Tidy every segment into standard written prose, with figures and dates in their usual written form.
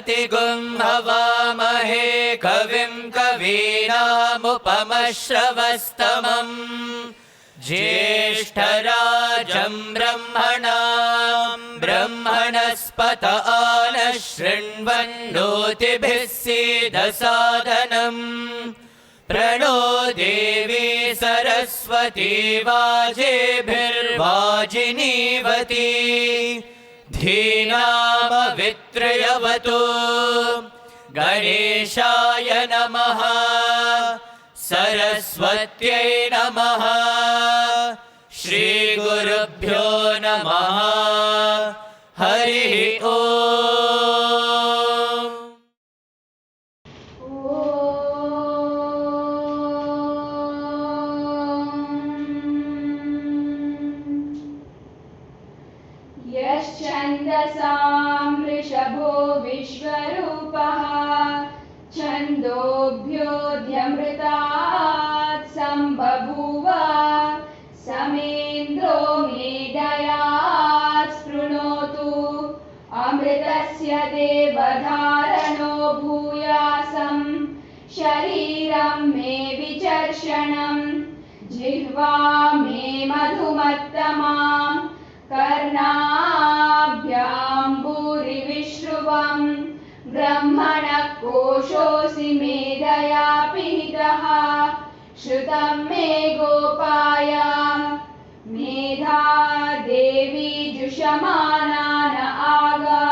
प्रतिगुं हवामहे कविं कवीनामुपमश्रवस्तमम् ज्येष्ठराजं ब्रह्मणस्पत नः शृण्वन्नोतिभिः सीदसादनम् प्रणो देवी सरस्वती वाजेभिर्वाजिनीवती धीनामवित्रयवतु गणेशाय नमः सरस्वत्यै नमः श्रीगुरुभ्यो नमः हरिः ओम्। यश्छन्दसां वृषभो विश्वरूपः छन्दोभ्योऽध्यमृतात् सम्बभूव समेन्द्रो मेधया स्पृणोतु अमृतस्य देवधारणो भूयासं शरीरं मे विचर्षणं जिह्वा मे मधुमत्तमां कर्णाभ्यां भूरिविश्रुवं ब्रह्मणः कोशोऽसि मेधया पिहितः श्रुतं मे गोपाय मेधा देवी जुषमाना न आगा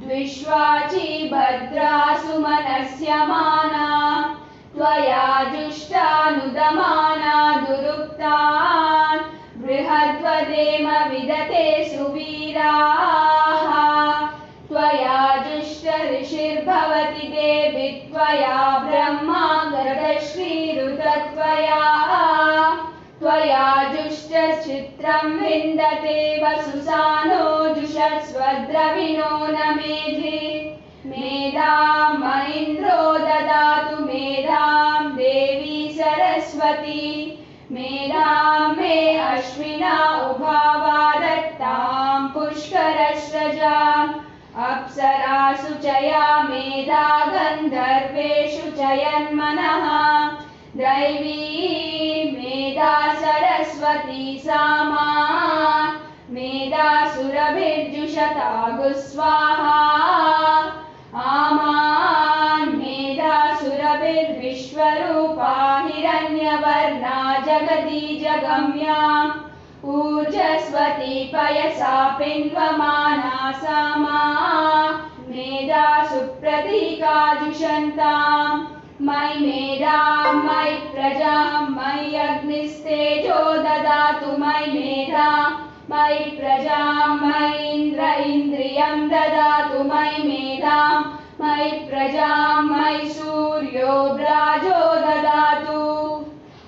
द्विष्वाची भद्रा सुमनस्यमाना त्वया जुष्टानुदमाना दुरुक्तान् बृहद्वदेम विदते सुवीराः त्वया जुष्ट ऋषिर्भवति देवि त्वया ब्रह्मा गर्भश्रीरुतत्वया त्वया जुष्ट चित्रं विन्दते वसुसानो जुषस्वद्रविणो न मेधि मेधां महीन्द्रो ददातु मेधां देवी सरस्वती मेधां मे अश्विना उभावा दत्तां पुष्करस्रजा अप्सरासु च या मेधा गन्धर्वेषु च यन्मनः दैवी मेधा सरस्वती सामा मेधा सुरभिर्जुषता गुस्वाहा आमान् मेधा सुरभिर्विश्वरूपा हिरण्यवर्णा जगती जगम्या ऊर्जस्वती पयसा पिन्वमाना सामा मेधा सुप्रतीका जुषन्तां मयि मेधां मयि प्रजां मयि अग्निस्तेजो ददातु मयि मेधा मयि प्रजां मयि इन्द्रियं ददातु मयि मेधां मयि प्रजां मयि सूर्यो व्राजो ददातु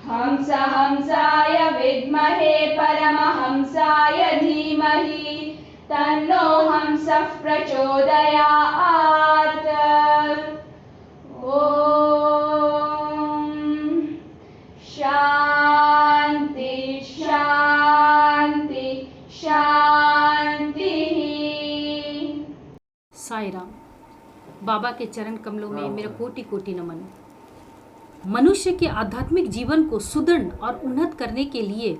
हंसाय विद्महे परमहंसाय धीमहि तन्नो हंसः प्रचोदयात्। ओम शांति शांति शांति। साईं राम। बाबा के चरण कमलों में मेरा कोटि कोटि नमन। मनुष्य के आध्यात्मिक जीवन को सुदृढ़ और उन्नत करने के लिए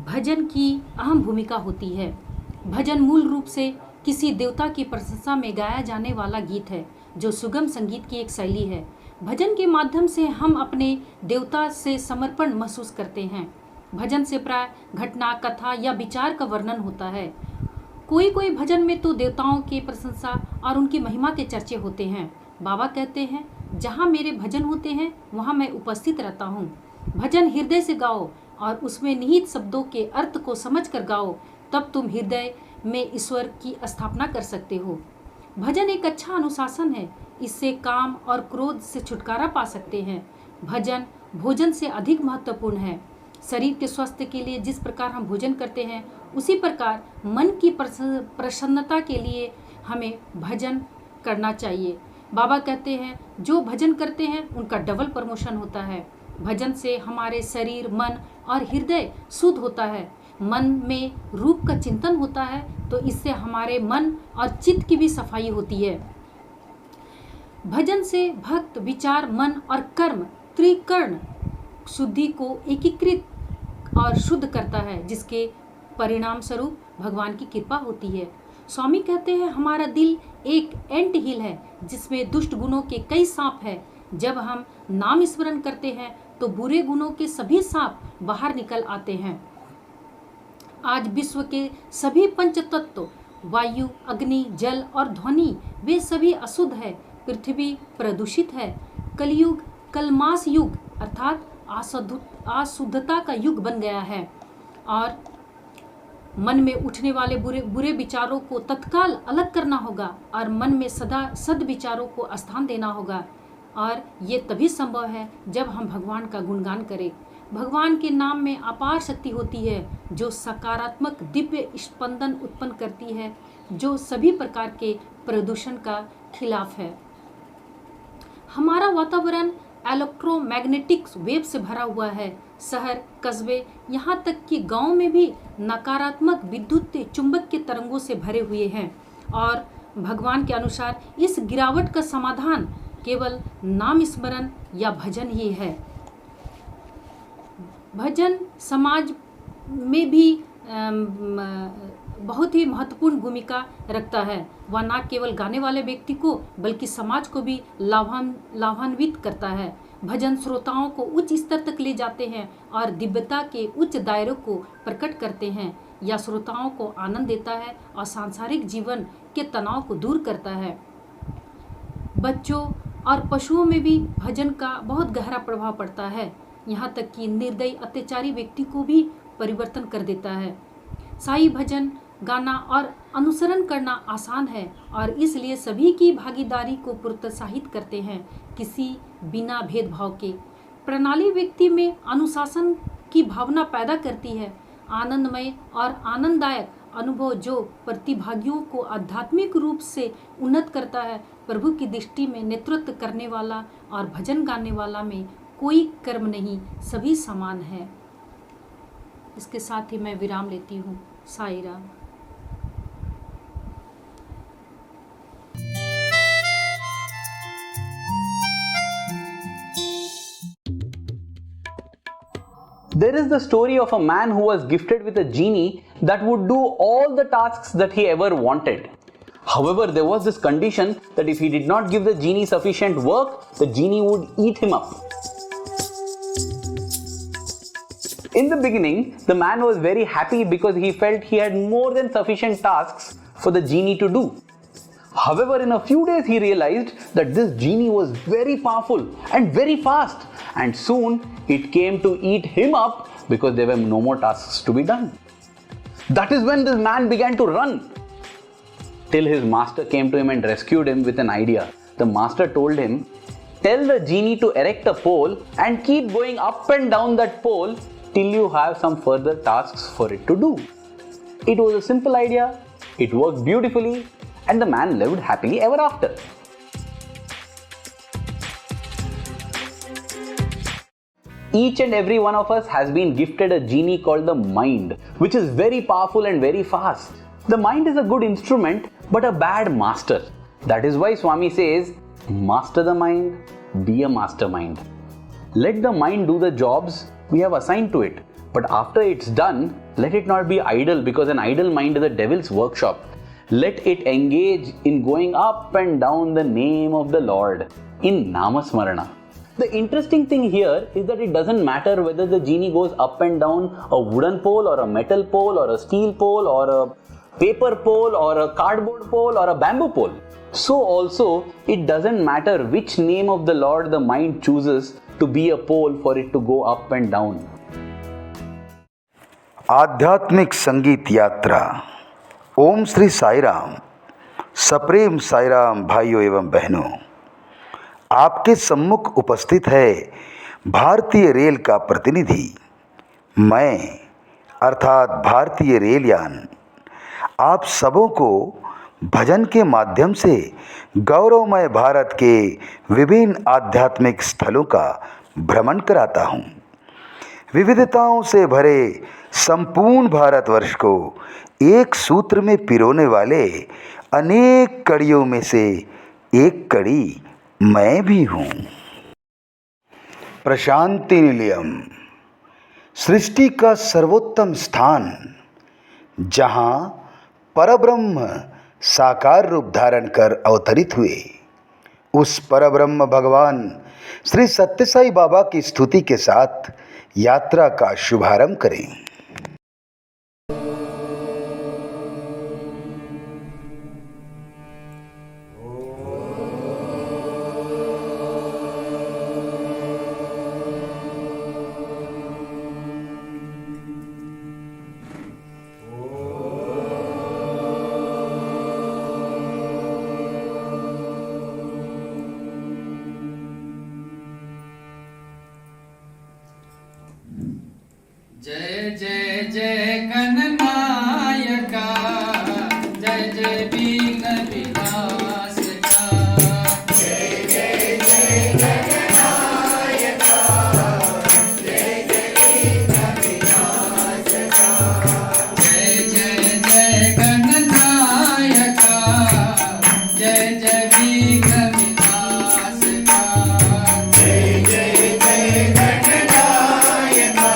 भजन की अहम भूमिका होती है। भजन मूल रूप से किसी देवता की प्रशंसा में गाया जाने वाला गीत है, जो सुगम संगीत की एक शैली है। भजन के माध्यम से हम अपने देवता से समर्पण महसूस करते हैं। भजन से प्राय घटना, कथा या विचार का वर्णन होता है। कोई कोई भजन में तो देवताओं की प्रशंसा और उनकी महिमा के चर्चे होते हैं। बाबा कहते हैं, जहाँ मेरे भजन होते हैं वहाँ मैं उपस्थित रहता हूँ। भजन हृदय से गाओ और उसमें निहित शब्दों के अर्थ को समझकर गाओ, तब तुम हृदय में ईश्वर की स्थापना कर सकते हो। भजन एक अच्छा अनुशासन है। इससे काम और क्रोध से छुटकारा पा सकते हैं। भजन भोजन से अधिक महत्वपूर्ण है। शरीर के स्वास्थ्य के लिए जिस प्रकार हम भोजन करते हैं, उसी प्रकार मन की प्रसन्नता के लिए हमें भजन करना चाहिए। बाबा कहते हैं, जो भजन करते हैं उनका डबल प्रमोशन होता है। भजन से हमारे शरीर, मन और हृदय शुद्ध होता है। मन में रूप का चिंतन होता है, तो इससे हमारे मन और चित्त की भी सफाई होती है। भजन से भक्त विचार मन और कर्म त्रिकर्ण शुद्धि को एकीकृत और शुद्ध करता है, जिसके परिणाम स्वरूप भगवान की कृपा होती है। स्वामी कहते हैं हमारा दिल एक एंट हिल है जिसमें दुष्ट गुणों के कई सांप है। जब हम नाम स्मरण करते हैं तो बुरे गुणों के सभी सांप बाहर निकल आते हैं। आज विश्व के सभी पंच तत्व वायु अग्नि जल और ध्वनि वे सभी अशुद्ध है। पृथ्वी प्रदूषित है। कलयुग कलमास युग अर्थात अशुद्धता का युग बन गया है और मन में उठने वाले बुरे विचारों को तत्काल अलग करना होगा और मन में सदा सद्विचारों को स्थान देना होगा। और ये तभी संभव है जब हम भगवान का गुणगान करें। भगवान के नाम में अपार शक्ति होती है जो सकारात्मक दिव्य स्पंदन उत्पन्न करती है, जो सभी प्रकार के प्रदूषण का खिलाफ है। हमारा वातावरण इलेक्ट्रोमैग्नेटिक वेव से भरा हुआ है। शहर कस्बे यहाँ तक कि गांव में भी नकारात्मक विद्युत चुंबकीय तरंगों से भरे हुए हैं और भगवान के अनुसार इस गिरावट का समाधान केवल नाम स्मरण या भजन ही है। भजन समाज में भी बहुत ही महत्वपूर्ण भूमिका रखता है। वह न केवल गाने वाले व्यक्ति को बल्कि समाज को भी लाभान्वित करता है। भजन श्रोताओं को उच्च स्तर तक ले जाते हैं और दिव्यता के उच्च दायरों को प्रकट करते हैं या श्रोताओं को आनंद देता है और सांसारिक जीवन के तनाव को दूर करता है। बच्चों और पशुओं में भी भजन का बहुत गहरा प्रभाव पड़ता है, यहाँ तक कि निर्दयी अत्याचारी व्यक्ति को भी परिवर्तन कर देता है। साईं भजन गाना और अनुसरण करना आसान है और इसलिए सभी की भागीदारी को प्रोत्साहित करते हैं, किसी बिना भेदभाव के। प्रणाली व्यक्ति में अनुशासन की भावना पैदा करती है। आनंदमय और आनंददायक अनुभव जो प्रतिभागियों को आध्यात्मिक रूप से उन्नत करता है। प्रभु की दृष्टि में नेतृत्व करने वाला और भजन गाने वाला में कोई कर्म नहीं, सभी समान है। इसके साथ ही मैं विराम लेती हूँ। Sai Ram. There is the story of a man who was gifted with a genie that would do all the tasks that he ever wanted. However, there was this condition that if he did not give the genie sufficient work, the genie would eat him up. In the beginning, the man was very happy because he felt he had more than sufficient tasks for the genie to do. However, in a few days he realized that this genie was very powerful and very fast, and soon it came to eat him up because there were no more tasks to be done. That is when this man began to run, till his master came to him and rescued him with an idea. The master told him, "Tell the genie to erect a pole and keep going up and down that pole till you have some further tasks for it to do." It was a simple idea, it worked beautifully, and the man lived happily ever after. Each and every one of us has been gifted a genie called the mind, which is very powerful and very fast. The mind is a good instrument, but a bad master. That is why Swami says, master the mind, be a mastermind. Let the mind do the jobs we have assigned to it. But after it's done, let it not be idle, because an idle mind is a devil's workshop. Let it engage in going up and down the name of the Lord in Namasmarana. The interesting thing here is that it doesn't matter whether the genie goes up and down a wooden pole or a metal pole or a steel pole or a paper pole or a cardboard pole or a bamboo pole. So also, it doesn't matter which name of the Lord the mind chooses to be a pole for it to go up and down. आध्यात्मिक संगीत यात्रा। ओम श्री साई राम। सप्रेम साई राम भाइयों एवं बहनों, आपके सम्मुख उपस्थित है भारतीय रेल का प्रतिनिधि, मैं अर्थात भारतीय रेल यान आप सबों को भजन के माध्यम से गौरवमय भारत के विभिन्न आध्यात्मिक स्थलों का भ्रमण कराता हूँ। विविधताओं से भरे संपूर्ण भारतवर्ष को एक सूत्र में पिरोने वाले अनेक कड़ियों में से एक कड़ी मैं भी हूँ। प्रशांति निलयम, सृष्टि का सर्वोत्तम स्थान, जहाँ परब्रह्म साकार रूप धारण कर अवतरित हुए। उस परब्रह्म भगवान श्री सत्य साई बाबा की स्तुति के साथ यात्रा का शुभारंभ करें। जय जय जय गणनायका, जय जय विघ्न विनाशका। जय जय जय गणनायका, जय जय विघ्न विनाशका। जय जय जय गणनायका, जय जय विघ्न विनाशका। जय जय जय गणनायका,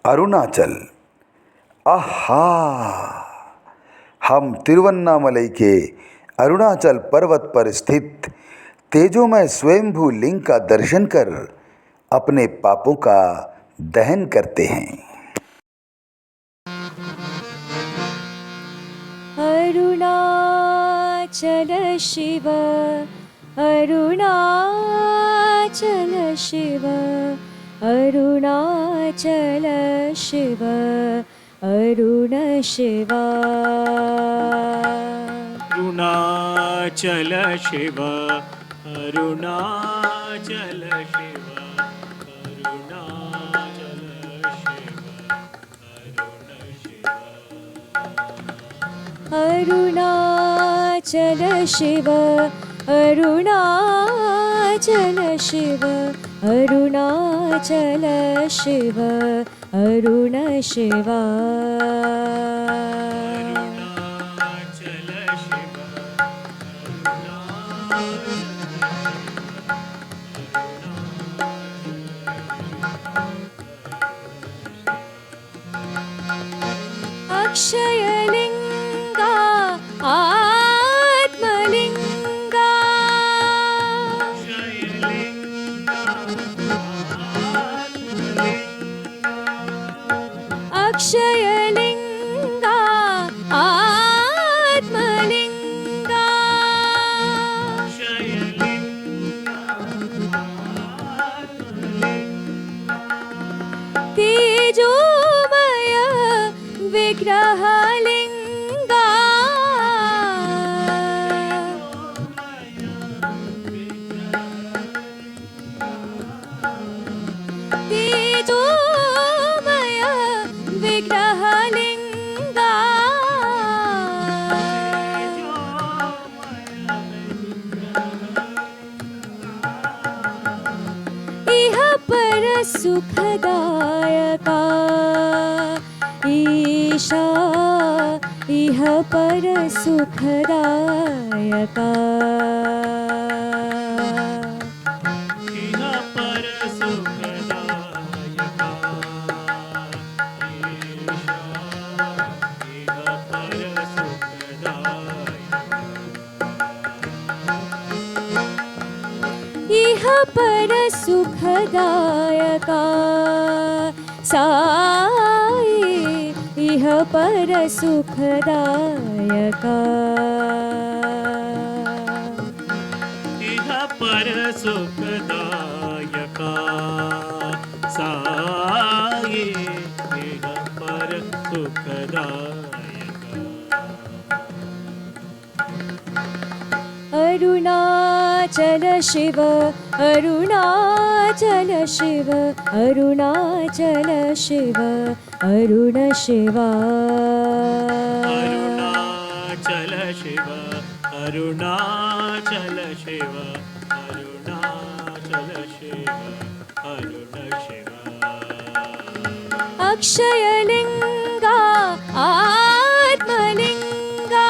अरुणाचल, आहा, हम तिरुवन्नामलई के अरुणाचल पर्वत पर स्थित तेजोमय स्वयंभू लिंग का दर्शन कर अपने पापों का दहन करते हैं। अरुणाचल शिव, अरुणाचल शिव, अरुणाचल शिव, अरुण शिवा। अरुणाचल शिव, अरुणाचल शिव, अरुणाचल शिव, अरुणाचल शिव, अरुणाचल शिव, अरुणाचल शिव, अरुण शिवा। अक्षयलिङ्गा आत्मलिङ्गा अक्षयलिङ्गा आत्मलिङ्गा तेजोमय विग्रहलिङ्गा तेजोमय विग्रहलिङ्गा इह पर सुखदायका ईशा इह पर सुखदायका इह पर सुखदायका इह पर सुखदायका साई इह पर सुखदायका इह पर सुखदायका साई इह पर सुखदायका अरुणाचल शिव अरुणाचल शिव अरुणाचल शिव अरुण शिवा अरुणाचल शिव अरुणाचल शिव अरुणाचल शिव अरुण शिवा अक्षयलिङ्गा आत्मलिङ्गा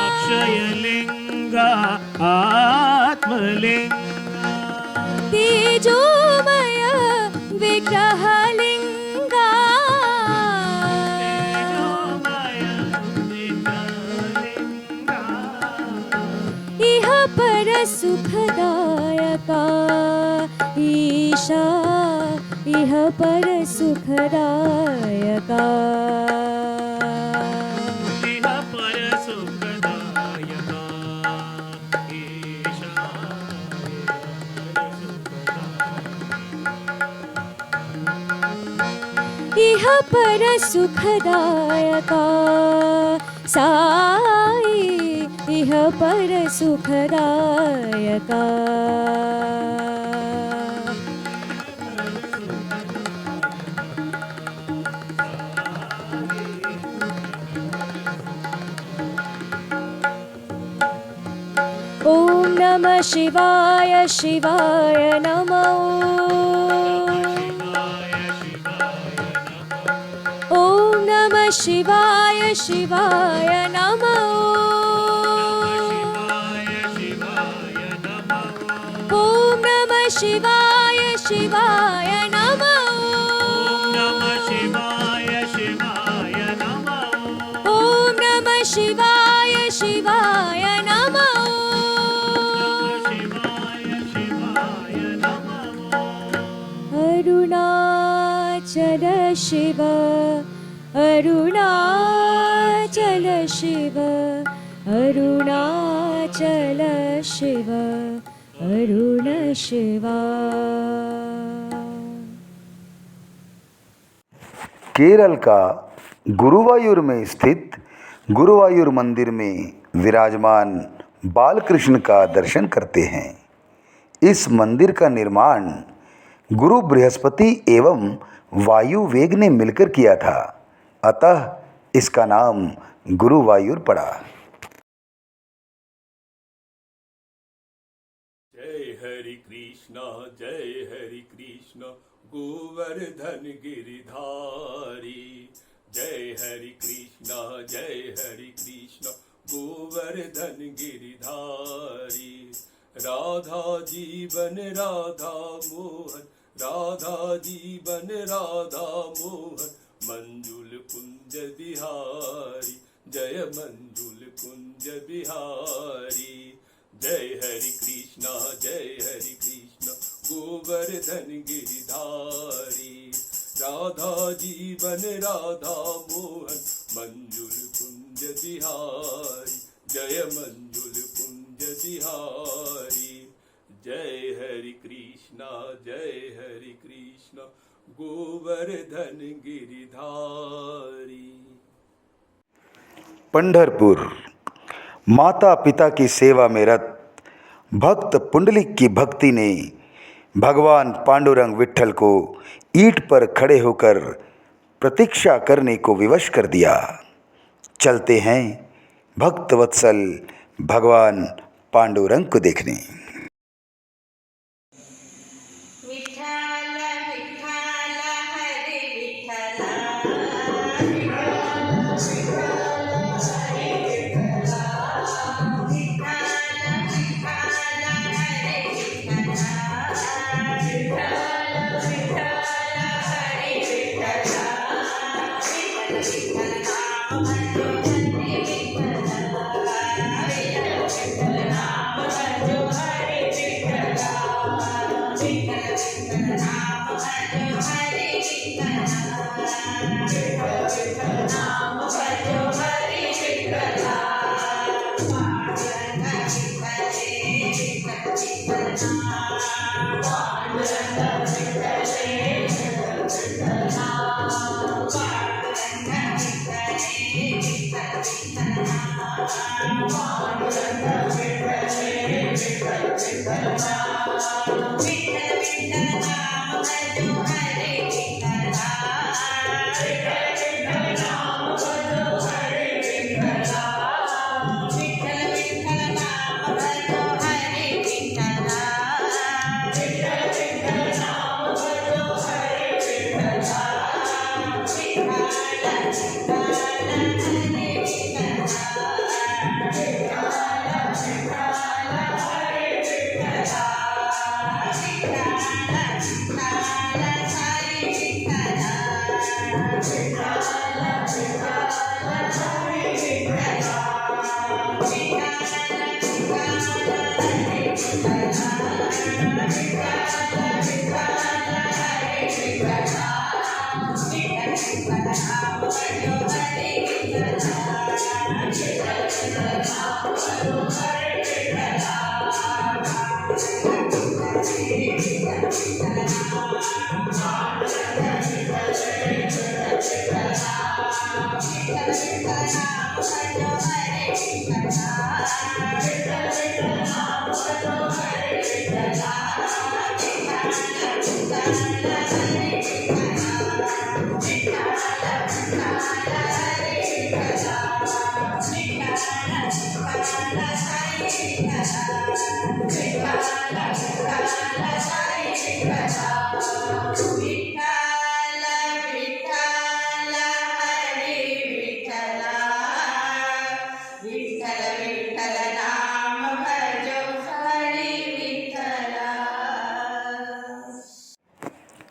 अक्षयलिङ्गा आत्मलिङ्गा तेजोमय विग्रहलिङ्गा इह पर सुखदायका ईशा इह पर सुखदायका इह पर सुखदायका ईशा इह पर सुखदायका साई इह पर सुखदायका ॐ नमः शिवाय शिवाय नमः ॐ नमः शिवाय शिवाय नमः ॐ नमः शिवाय शिवाय नमः ॐ नमः शिवाय शिवाय नमः अरुणाचल शिव अरुणाचल शिव अरुणाचल शिव अरुण शिवा केरल का गुरुवायूर में स्थित गुरुवायूर मंदिर में विराजमान बालकृष्ण का दर्शन करते हैं। इस मंदिर का निर्माण गुरु बृहस्पति एवं वायु वेग ने मिलकर किया था, अतः इसका नाम गुरुवायूर पड़ा। जय हरि कृष्ण गोवर्धन गिरिधारी। जय हरि कृष्ण गोवर्धन गिरिधारी। राधा जीवन राधा मोहन, राधा जीवन राधा मोहन, मंजुल कुंज बिहारी, जय मंजुल कुंज बिहारी। जय हरि कृष्णा गोवर्धन गिरिधारी, राधा जीवन राधा मोहन मंजुल कुंज बिहारी, जय मंजुल कुंज बिहारी। जय हरि कृष्णा गोवर्धन गिरिधारी। पंढरपुर माता पिता की सेवा में रत भक्त पुंडलिक की भक्ति ने भगवान पांडुरंग विट्ठल को ईंट पर खड़े होकर प्रतीक्षा करने को विवश कर दिया। चलते हैं भक्त वत्सल भगवान पांडुरंग को देखने। विठ्ठल विठ्ठल हरे विठ्ठल,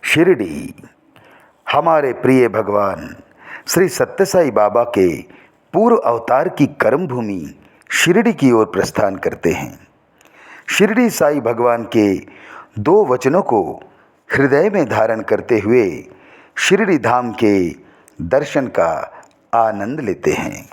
शिरडी हमारे प्रिय भगवान श्री सत्यसाई बाबा के पूर्व अवतार की कर्म भूमि शिरडी की ओर प्रस्थान करते हैं। शिरडी साई भगवान के 2 वचनों को हृदय में धारण करते हुए शिरडी धाम के दर्शन का आनंद लेते हैं।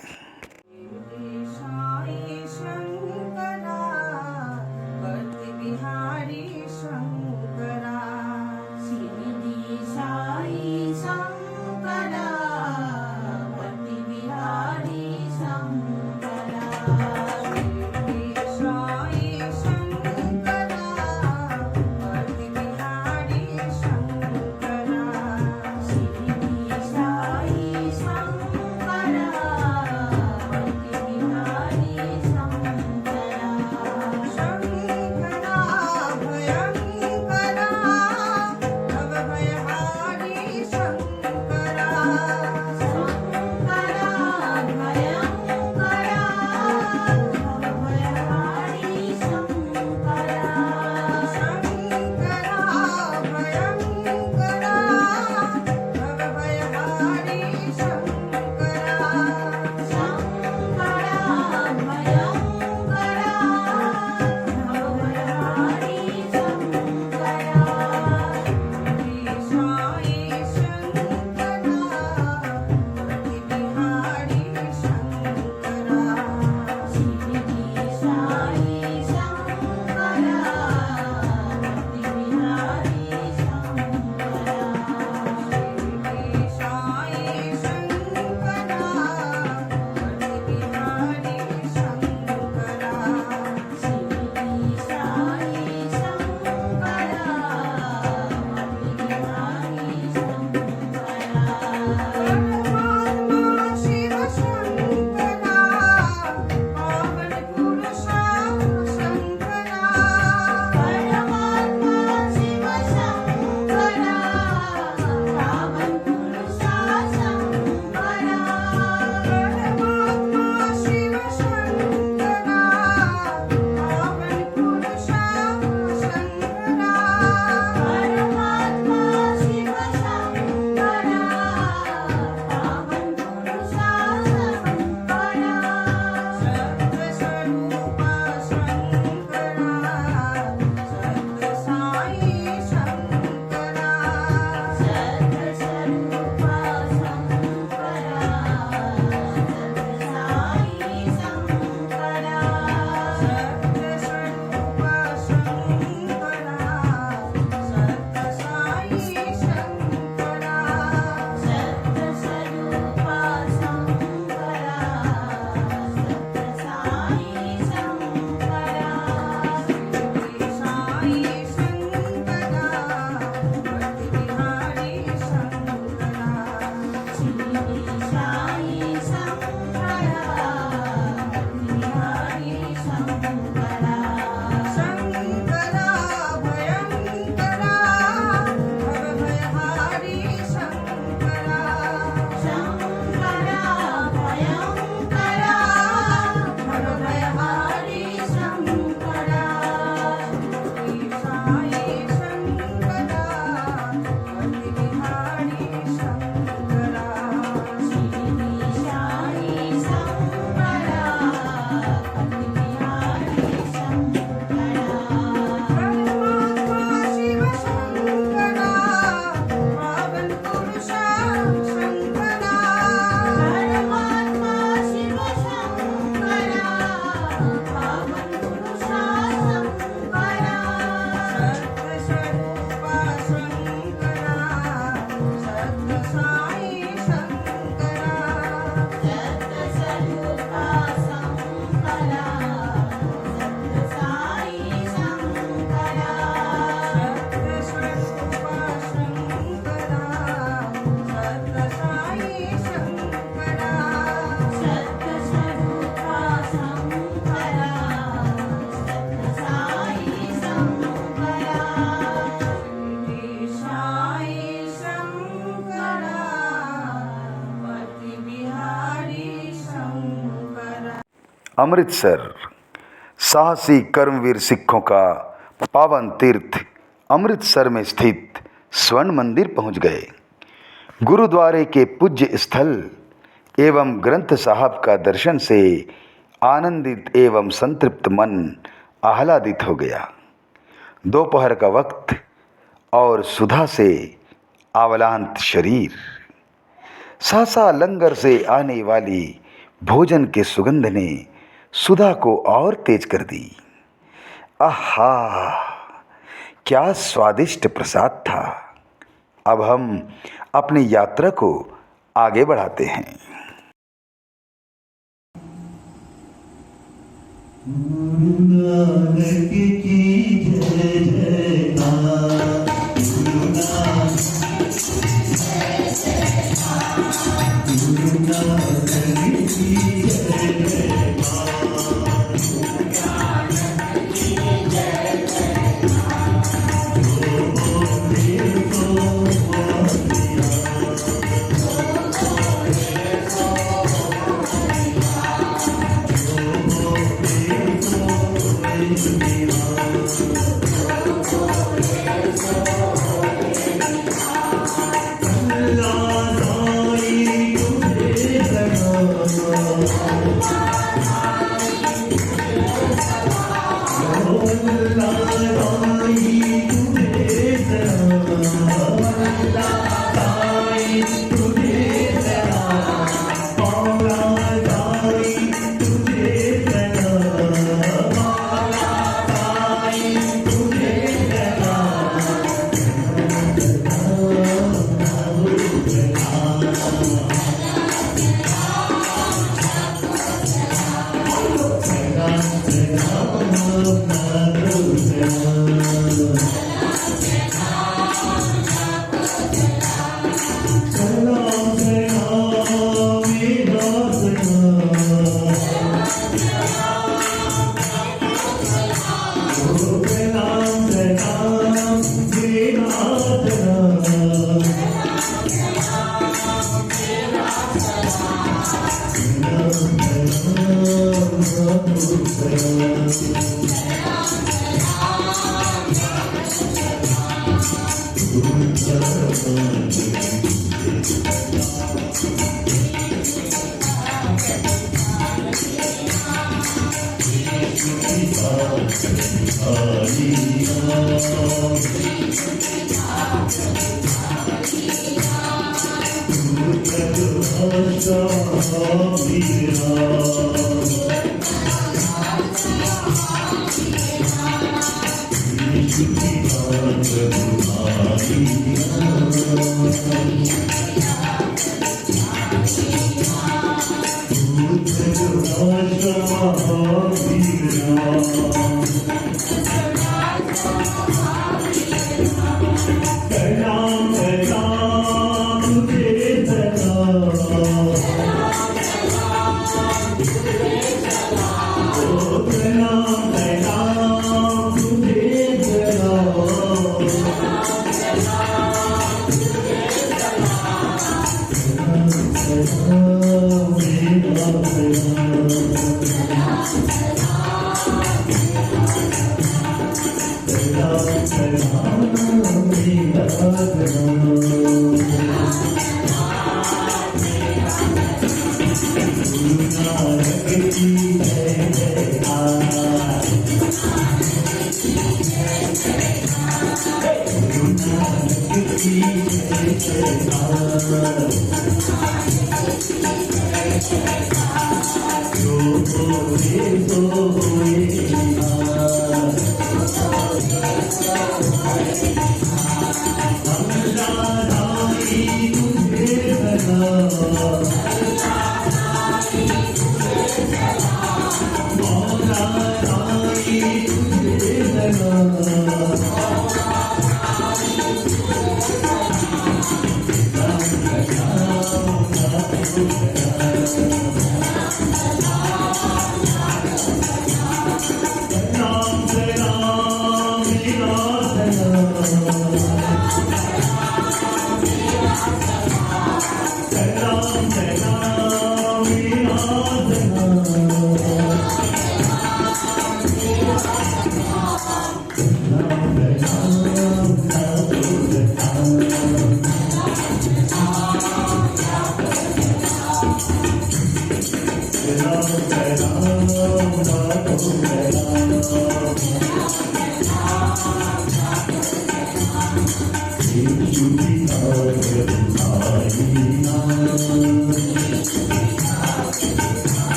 अमृतसर साहसी कर्मवीर सिखों का पावन तीर्थ अमृतसर में स्थित स्वर्ण मंदिर पहुंच गए। गुरुद्वारे के पूज्य स्थल एवं ग्रंथ साहब का दर्शन से आनंदित एवं संतृप्त मन आह्लादित हो गया। दोपहर का वक्त और सुधा से आवलांत शरीर, सासा लंगर से आने वाली भोजन के सुगंध ने सुधा को और तेज कर दी। आहा, क्या स्वादिष्ट प्रसाद था। अब हम अपनी यात्रा को आगे बढ़ाते हैं।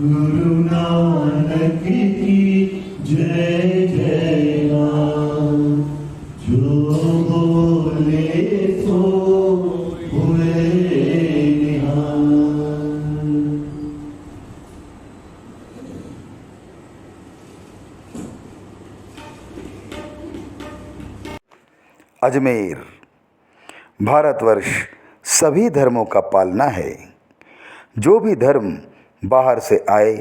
गुरु नानक की जय जय राम, जो बोले सो हुए निहाल। अजमेर भारतवर्ष सभी धर्मों का पालना है। जो भी धर्म बाहर से आए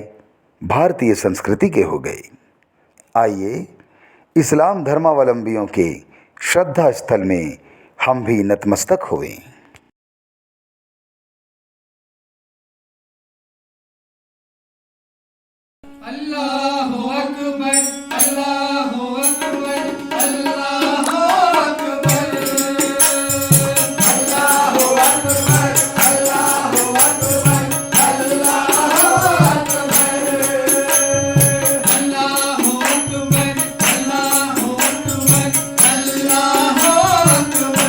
भारतीय संस्कृति के हो गए। आइए इस्लाम धर्मावलंबियों के श्रद्धा स्थल में हम भी नतमस्तक हुए। अल्लाहु अकबर, अल्लाहु अकबर, अल्लाहु अकबर, अल्लाहु अकबर, अल्लाहु अकबर, अल्लाहु अकबर, अल्लाहु अकबर, अल्लाहु अकबर,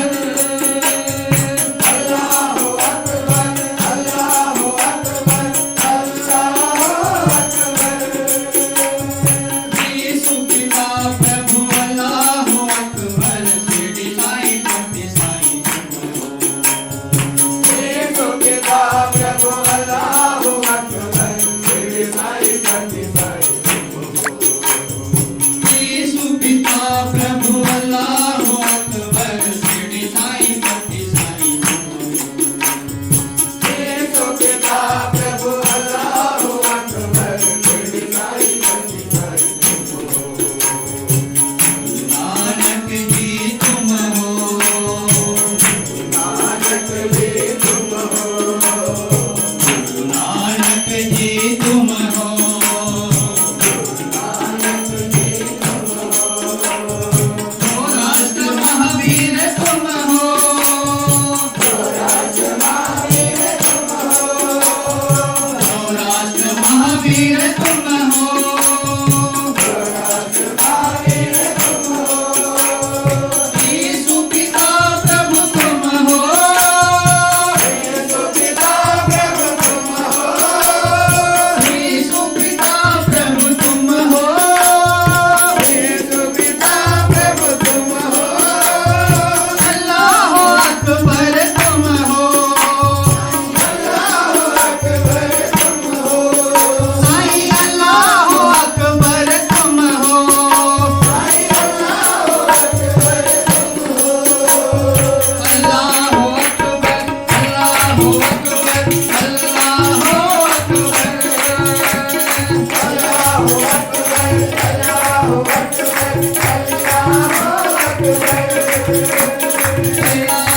अल्लाहु अकबर, अल्लाहु अकबर, अल्लाहु अकबर, यीशु पिता प्रभु अल्लाहु अकबर, शिरडी साईं भक्ति साईं यीशु पिता प्रभु अल्लाहु अकबर, शिरडी साईं भक्ति साईं यीशु पिता प्रभु अल्लाहु अकबर, शिरडी साईं भक्ति साईं यीशु पिता प्रभु अल्लाहु अकबर, शिरडी साईं भक्ति साईं नानक जी तुम हो, नानक जी तुम हो, नानक जी तुम हो, नानक जी तुम हो, ओ राष्ट्र महावीर तुम हो, ओ राष्ट्र महावीर तुम हो, ओ राष्ट्र महावीर तुम हो, यीशु पिता प्रभु तुम हो, यीशु पिता प्रभु तुम हो, यीशु पिता प्रभु तुम हो, यीशु पिता प्रभु तुम हो, अल्लाहु अकबर तुम हो, अल्लाहु अकबर तुम हो, साईं अल्लाहु अकबर तुम हो, साईं अल्लाहु अकबर तुम हो, अल्लाहु अकबर, अल्लाहु अकबर, अल्लाहु अकबर, अल्लाहु अकबर, अल्लाहु अकबर, अल्लाहु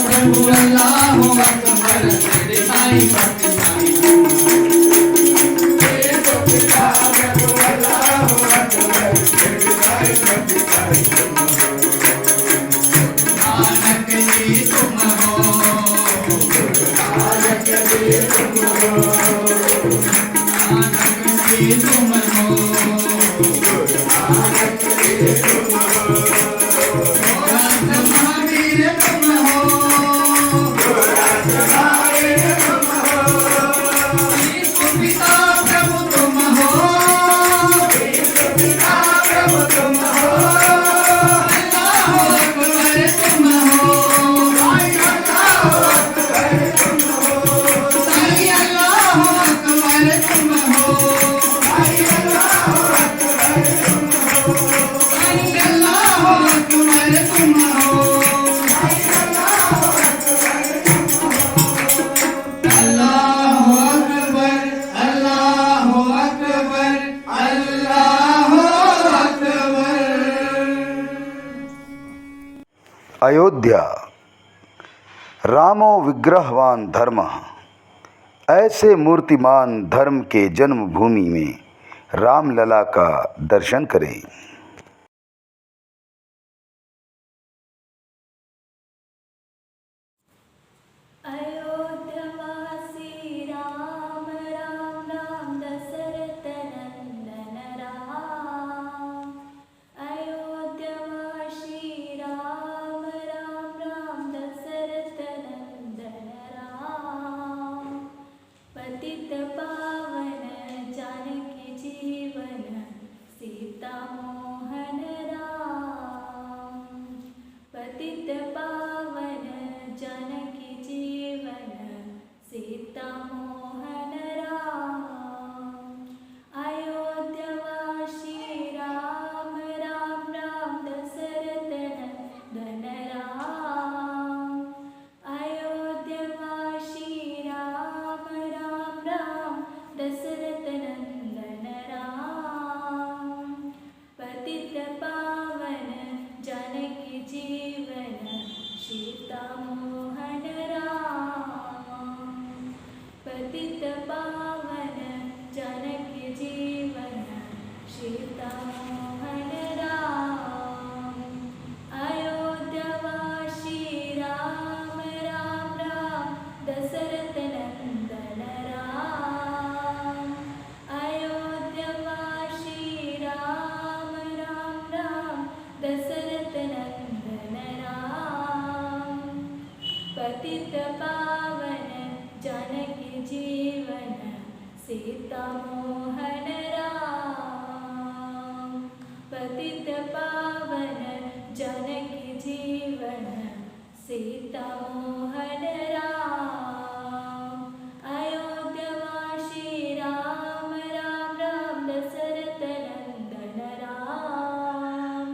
प्रभु अल्लाहु अकबर, शिरडी साईं भक्ति साईं यीशु पिता प्रभु अल्लाहु अकबर, शिरडी साईं भक्ति साईं नानक जी तुम हो, नानक जी तुम हो, नानक जी तुम हो, नानक जी तुम हो, ओ राष्ट्र महावीर तुम हो, ओ राष्ट्र महावीर तुम हो, यीशु पिता प्रभु तुम हो, यीशु पिता प्रभु तुम हो, अल्लाहु अकबर तुम हो, साईं अल्लाहु अकबर तुम हो, साईं अल्लाहु अकबर तुम हो, साईं अल्लाहु अकबर तुम हो, साईं अल्लाहु अकबर तुम हो, साईं अल्लाहु अकबर तुम हो, अल्लाहु अकबर, अल्लाहु अकबर, अल्लाहु अकबर। अयोध्या रामो विग्रहवान धर्म ऐसे मूर्तिमान धर्म के जन्मभूमि में रामलला का दर्शन करें। अयोध्यवासी राम राम राम दशरथ नंदन राम। अयोध्यवासी राम राम राम दशरथ नंदन राम। पतित पावन जानकी जीवन सीता मोहन राम। पतित पावन जानकी जीवन सीता मोहन राम। अयोध्यवासी राम राम राम दशरथ नंदन राम। अयोध्यवासी राम राम राम दशरथ नंदन राम। पतित पावन जानकी जीवन सीता मोहन राम। पतित पावन जानकी जीवन सीता मोहन राम। अयोध्यवासी राम राम राम दशरथ नंदन राम। अयोध्यवासी राम राम राम दशरथ नंदन राम। पतित पावन जानकी जीवन सीता मोहन राम। पतित पावन जानकी जीवन सीता मोहन राम। अयोध्यवासी राम राम राम दशरथ नंदन राम।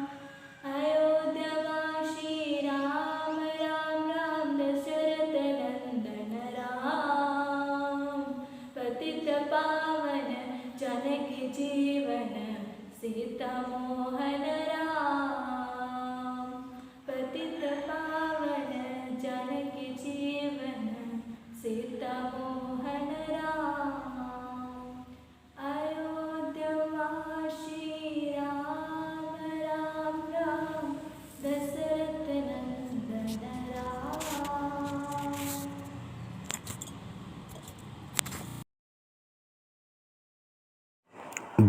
अयोध्यवासी राम राम राम दशरथ नंदन राम। पतित पावन जानकी जीवन सीता मोहन राम। पतित पावन जानकी जीवन सीता मोहन राम। अयोध्यवासी राम राम राम दशरथ नंदन राम।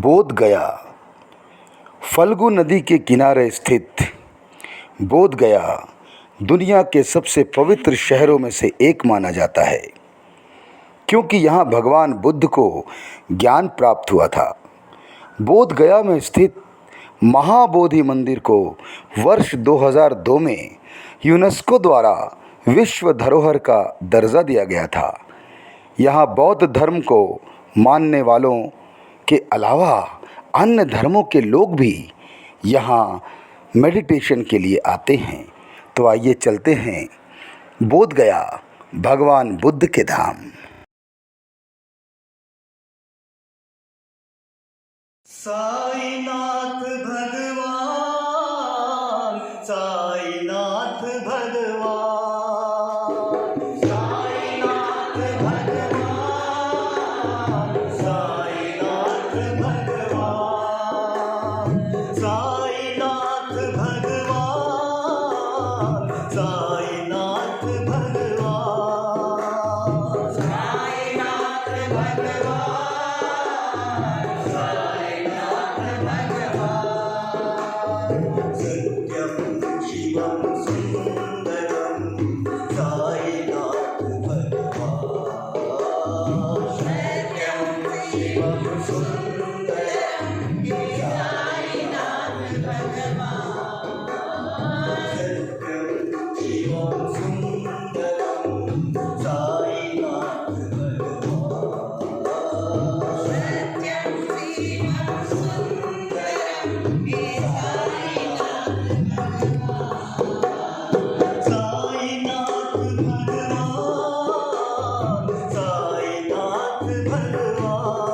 बोध गया। फल्गु नदी के किनारे स्थित बोध गया दुनिया के सबसे पवित्र शहरों में से एक माना जाता है, क्योंकि यहाँ भगवान बुद्ध को ज्ञान प्राप्त हुआ था। बोध गया में स्थित महाबोधि मंदिर को वर्ष 2002 में यूनेस्को द्वारा विश्व धरोहर का दर्जा दिया गया था। यहाँ बौद्ध धर्म को मानने वालों के अलावा अन्य धर्मों के लोग भी यहाँ मेडिटेशन के लिए आते हैं। तो आइए चलते हैं बोध गया भगवान बुद्ध के धाम। साईनाथ भगवान, साईनाथ भगवान, साईनाथ भगवान, साईनाथ भगवान, साईनाथ भगवान, साईनाथ भगवान, साईनाथ भगवान। सत्यं शिवं सुन्दरं साईनाथ भगवान। सत्यं शिवं सुन्दरं साईनाथ भगवान। सत्यं शिवं सुन्दरं साईनाथ भगवान। सत्यं शिवं सुन्दरं साईनाथ भगवान, साईनाथ भगवान,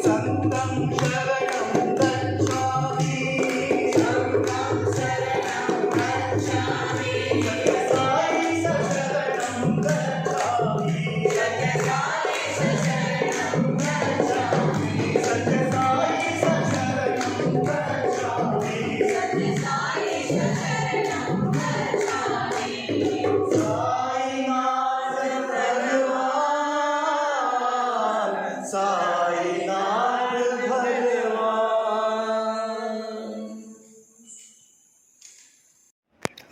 संतं शरणं गच्छामि संतं शरणं गच्छामि सत्यसाई शरणं गच्छामि सत्यसाई शरणं गच्छामि सत्यसाई शरणं गच्छामि सत्यसाई शरणं गच्छामि साईनाथ भगवान साईनाथ भगवान।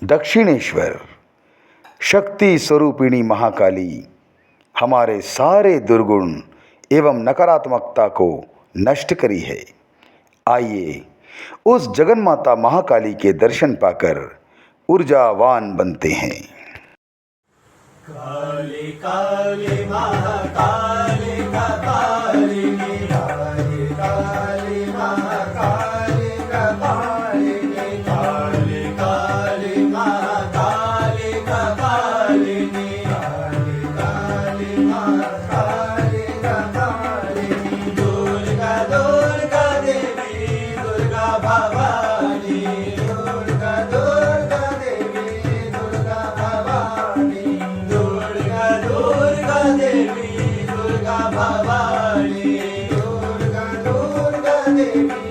दक्षिणेश्वर शक्ति स्वरूपिणी महाकाली हमारे सारे दुर्गुण एवं नकारात्मकता को नष्ट करी है। आइए उस जगन्माता महाकाली के दर्शन पाकर ऊर्जावान बनते हैं। काली काली महाकाली कालिनी काली काली महाकाली कालिनी काली काली महाकाली कालिनी काली काली महाकाली कालिनी दुर्गा दुर्गा देवी दुर्गा भवानी दुर्गा दुर्गा देवी दुर्गा भवानी दुर्गा दुर्गा देवी दुर्गा भवानी दुर्गा दुर्गा देवी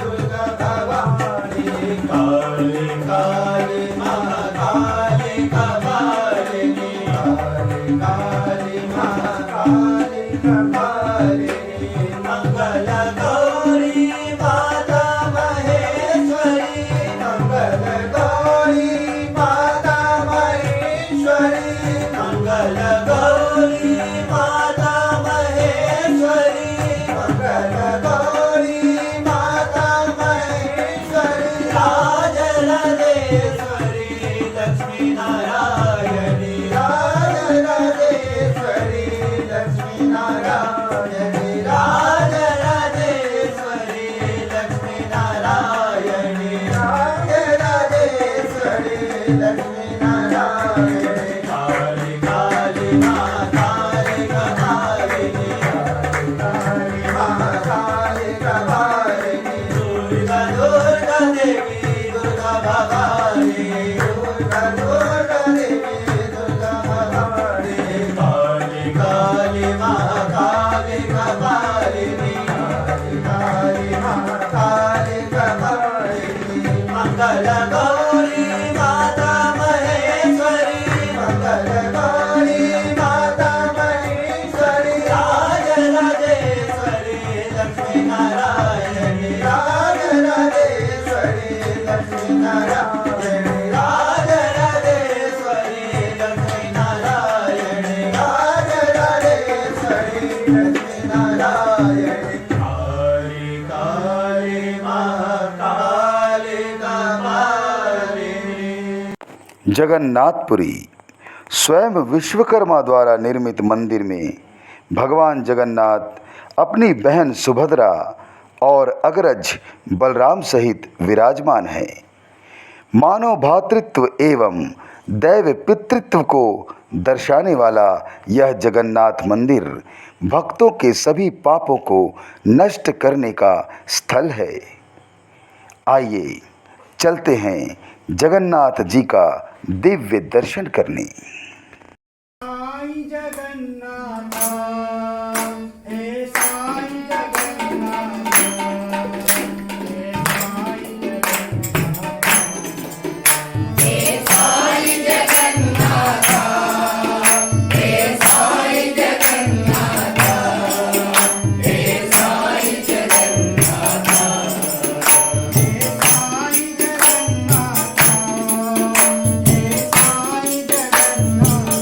दुर्गा भवानी काली काली महाकाली कपालिनी काली काली महाकाली कपालिनी मंगल गौरी माता महेश्वरी मंगल गौरी माता महेश्वरी मंगल गौरी माता महेश्वरी मंगल गौरी माता महेश्वरी राजराजेश्वरी लक्ष्मी नारायणी राजराजेश्वरी लक्ष्मी नारायणी राजराजेश्वरी लक्ष्मी नारायणी राजराजेश्वरी लक्ष्मी नारायणी काली काली महाकाली कपालिनी काली महाकाली कपालिनी दुर्गा दुर्गा देवी दुर्गा भवानी दुर्गा दुर्गा देवी दुर्गा भवानी काली काली महाकाली कपालिनी काली काली महाकाली कपालिनी मंगल गौरी माता महेश्वरी मंगल गौरी माता महेश्वरी राजराजेश्वरी लक्ष्मी नारायणी राजराजेश्वरी लक्ष्मी नारायणी राजराजेश्वरी लक्ष्मी नारायणी राजराजेश्वरी लक्ष्मी नारायणी काली काली महाकाली कपालिनी। जगन्नाथपुरी स्वयं विश्वकर्मा द्वारा निर्मित मंदिर में भगवान जगन्नाथ अपनी बहन सुभद्रा और अग्रज बलराम सहित विराजमान हैं। मानव भातृत्व एवं दैव पितृत्व को दर्शाने वाला यह जगन्नाथ मंदिर भक्तों के सभी पापों को नष्ट करने का स्थल है। आइए चलते हैं जगन्नाथ जी का दिव्य दर्शन करने। साई जगन्नाथ हे साई जगन्नाथ हे साई जगन्नाथ हे साई जगन्नाथ हे साई जगन्नाथ हे साई जगन्नाथ हे साई जगन्नाथ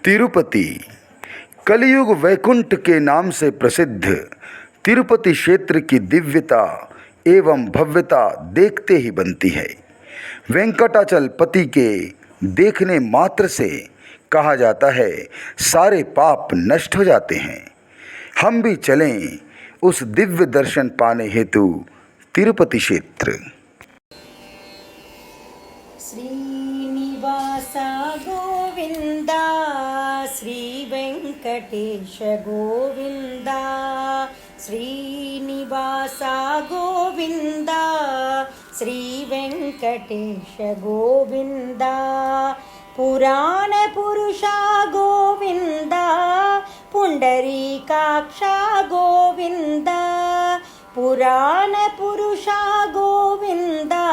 तिरुपति कलियुग वैकुंठ के नाम से प्रसिद्ध तिरुपति क्षेत्र की दिव्यता एवं भव्यता देखते ही बनती है। वेंकटाचलपति के देखने मात्र से कहा जाता है सारे पाप नष्ट हो जाते हैं। हम भी चलें उस दिव्य दर्शन पाने हेतु तिरुपति क्षेत्र। श्रीनिवासा गोविंदा श्री वेंकटेश गोविंदा श्रीनिवासा गोविंदा श्री वेंकटेश गोविंदा पुराण पुरुषा गोविंदा पुंडरीकाक्षा गोविंदा पुराण पुरुषा गोविंदा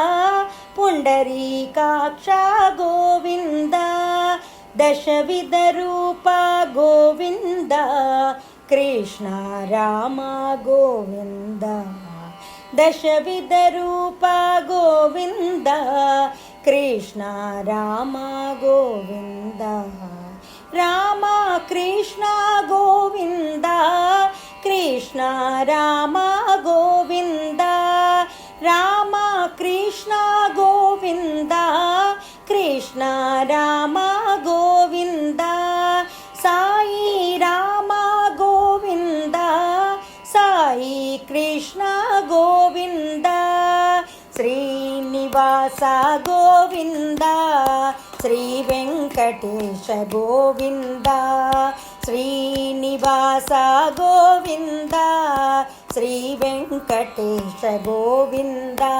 पुंडरीकाक्षा गोविंदा दशविध रूपा गोविंदा कृष्ण राम गोविंदा दशविध रूपा गोविंदा कृष्ण राम गोविंदा राम कृष्ण गोविंदा कृष्ण राम गोविंदा राम कृष्ण गोविंदा कृष्ण राम गोविंदा साई राम गोविंदा साई कृष्ण गोविंदा श्रीनिवासा गोविंदा श्री वेंकटेश गोविंदा श्रीनिवासा गोविंदा श्री वेंकटेश गोविंदा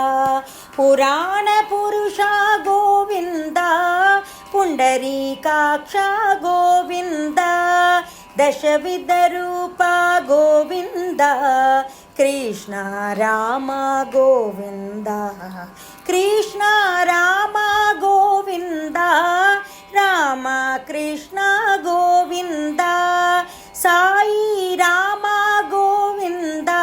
पुराण पुरुषा गोविंदा पुंडरीकाक्षा गोविंदा दशविध रूपा गोविंदा कृष्ण राम गोविंदा कृष्ण राम गोविंदा राम कृष्ण गोविंदा साई राम गोविंदा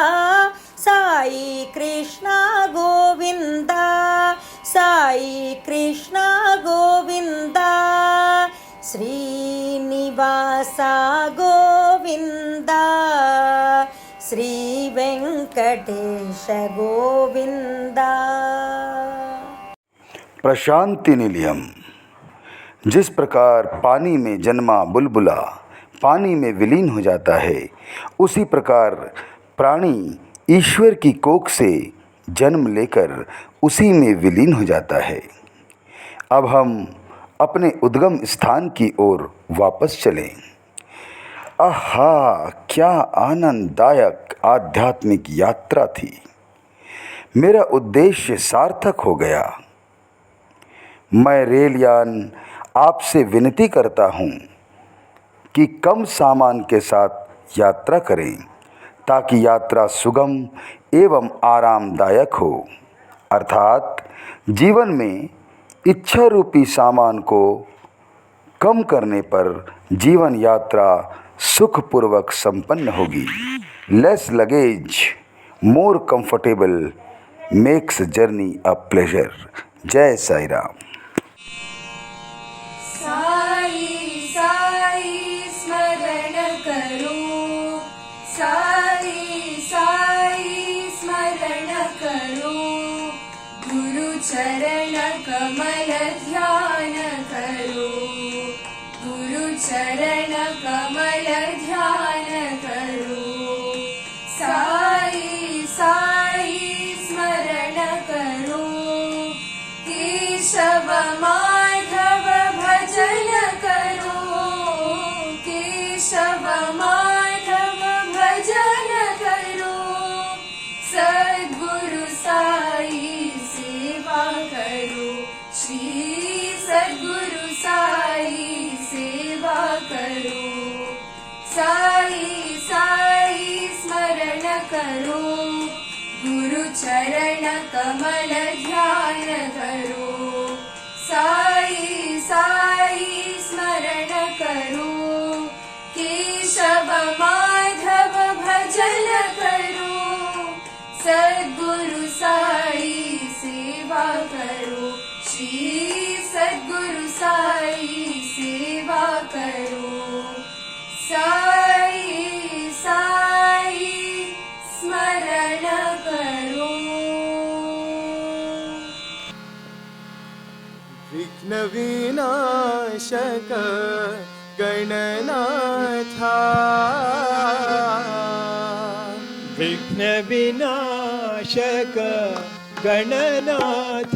साई कृष्ण गोविंदा साई कृष्ण गोविंदा श्रीनिवासा गोविंदा श्री वेंकटेश गोविंदा। प्रशांति निलयम। जिस प्रकार पानी में जन्मा बुलबुला पानी में विलीन हो जाता है, उसी प्रकार प्राणी ईश्वर की कोख से जन्म लेकर उसी में विलीन हो जाता है। अब हम अपने उद्गम स्थान की ओर वापस चलें। आहा, क्या आनंददायक आध्यात्मिक यात्रा थी। मेरा उद्देश्य सार्थक हो गया। मैं रेलयान आपसे विनती करता हूँ कि कम सामान के साथ यात्रा करें ताकि यात्रा सुगम एवं आरामदायक हो। अर्थात जीवन में इच्छा रूपी सामान को कम करने पर जीवन यात्रा सुखपूर्वक संपन्न होगी। less luggage, more comfortable, makes journey a pleasure. जय साई राम. साई साई स्मरण करो, साई साई स्मरण करो, गुरु चरण कमल ध्यान करो, गुरु चरण कमल ध्यान करो, साई साई स्मरण करो, केशव माधव भजन करो, केशव माधव भजन करो, सद्गुरु साई सेवा करो, श्री सद्गुरु साई सेवा करो, साई साई स्मरण करो, गुरु चरण कमल ध्यान करो, साई साई स्मरण करो, केशव माधव भजन करो, सद्गुरु साई सेवा करो, श्री सद्गुरु साई सेवा करो, साई साई स्मरण करो. विघ्न विनाशक गणनाथा, विघ्न विनाशक गणनाथ,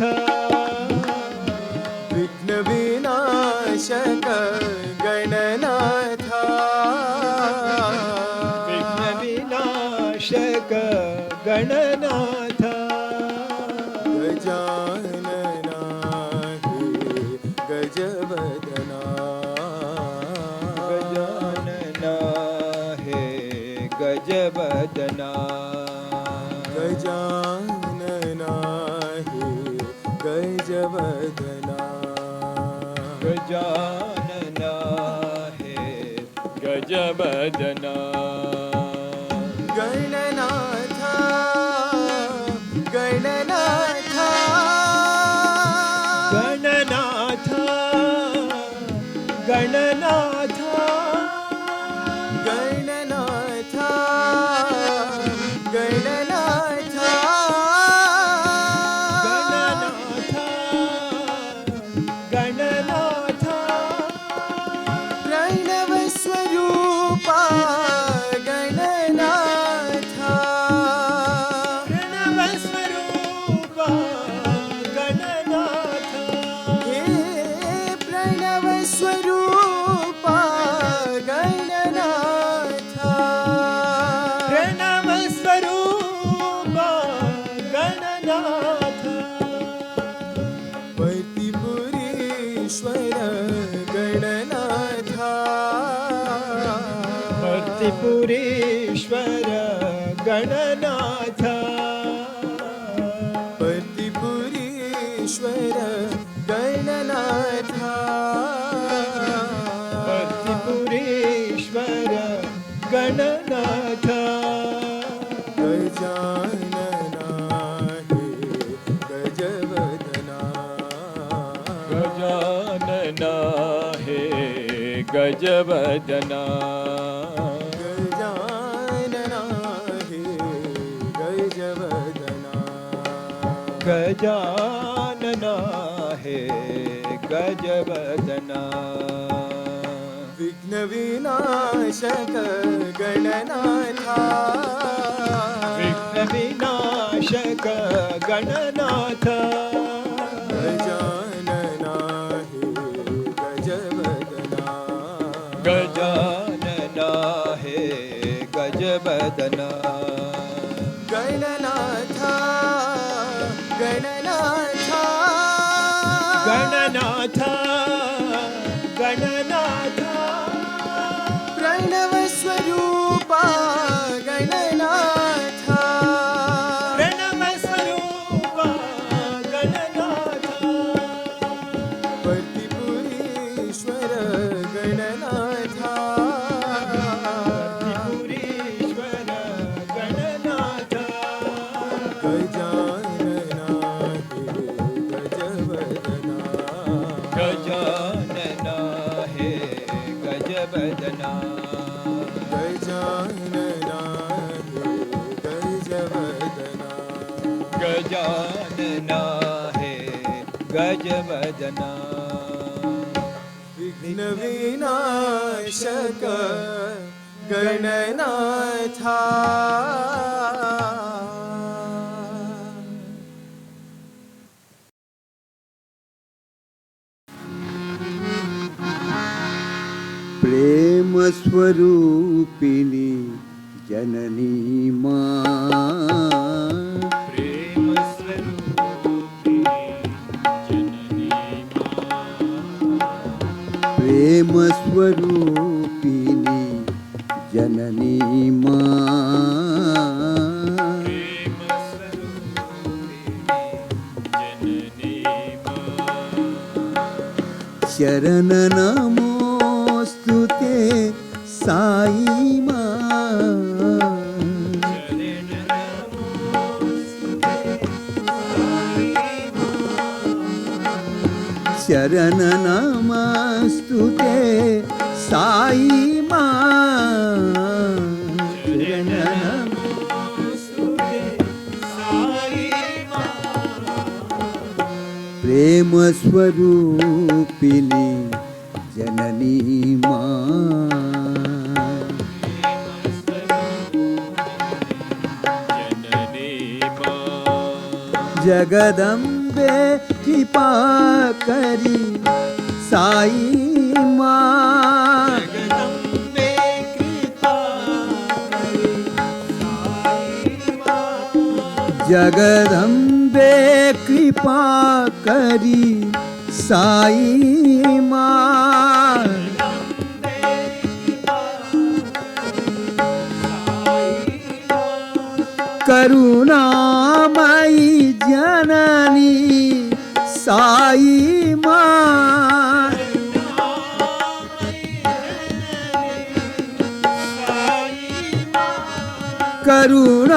विघ्न विनाशक गणनाथ, विघ्न विनाशक गणनाथ, गजानना हे गजवदना, गजानना हे गजवदना, गजानना हे गजवदना, गजानना हे गजवदना, गणनाथ गणनाथ, गणनाथ गणनाथ, गणनाथ गणनाथ, गणनाथ गणनाथ, प्रणव स्वरूपा गणनाथ, प्रणव स्वरूपा गणनाथ, हे प्रणव स्वरूपा गणनाथ, प्रणव स्वरूपा गणनाथ, वर्तिपुरीश्वर गणनाथ, वर्तिपुरीश्वर गणनाथ, वर्तिपुरीश्वर गणनाथ, वर्तिपुरीश्वर गणनाथ, गजानना हे गजवदना, गजानना हे गजवदना, गजानना हे गजवदना, गजानना हे गजवदना, विघ्न विनाशक गणनाथा, विघ्न विनाशक गणनाथ, गजानना हे गजवदना, गजानना हे गजवदना, गणनाथ गणनाथ, गणनाथ गणनाथ, प्रणव स्वरूपा गणनाथ, प्रणव स्वरूपा गणनाथ, वर्तिपुरीश्वर गणनाथ, वर्तिपुरीश्वर बदना है गज बदना विघ्न विनाशक गणनाथा प्रेम स्वरूपिणी जननी माँ प्रेम स्वरूपिणी जननी प्रेम स्वरूपिणी जननी माँ प्रेम स्वरूपिणी जननी शरण नमोस्तुते साई माँ शरण नमस्तुते साई माँ शरण नमस्तुते साई माँ प्रेम स्वरूपिणी जननी माँ जगदम्बे कृपा करी साई माँ जगदम्बे कृपा करी साई माँ जगदम्बे कृपा करी साई माँ करुणामयी जननी साई माँ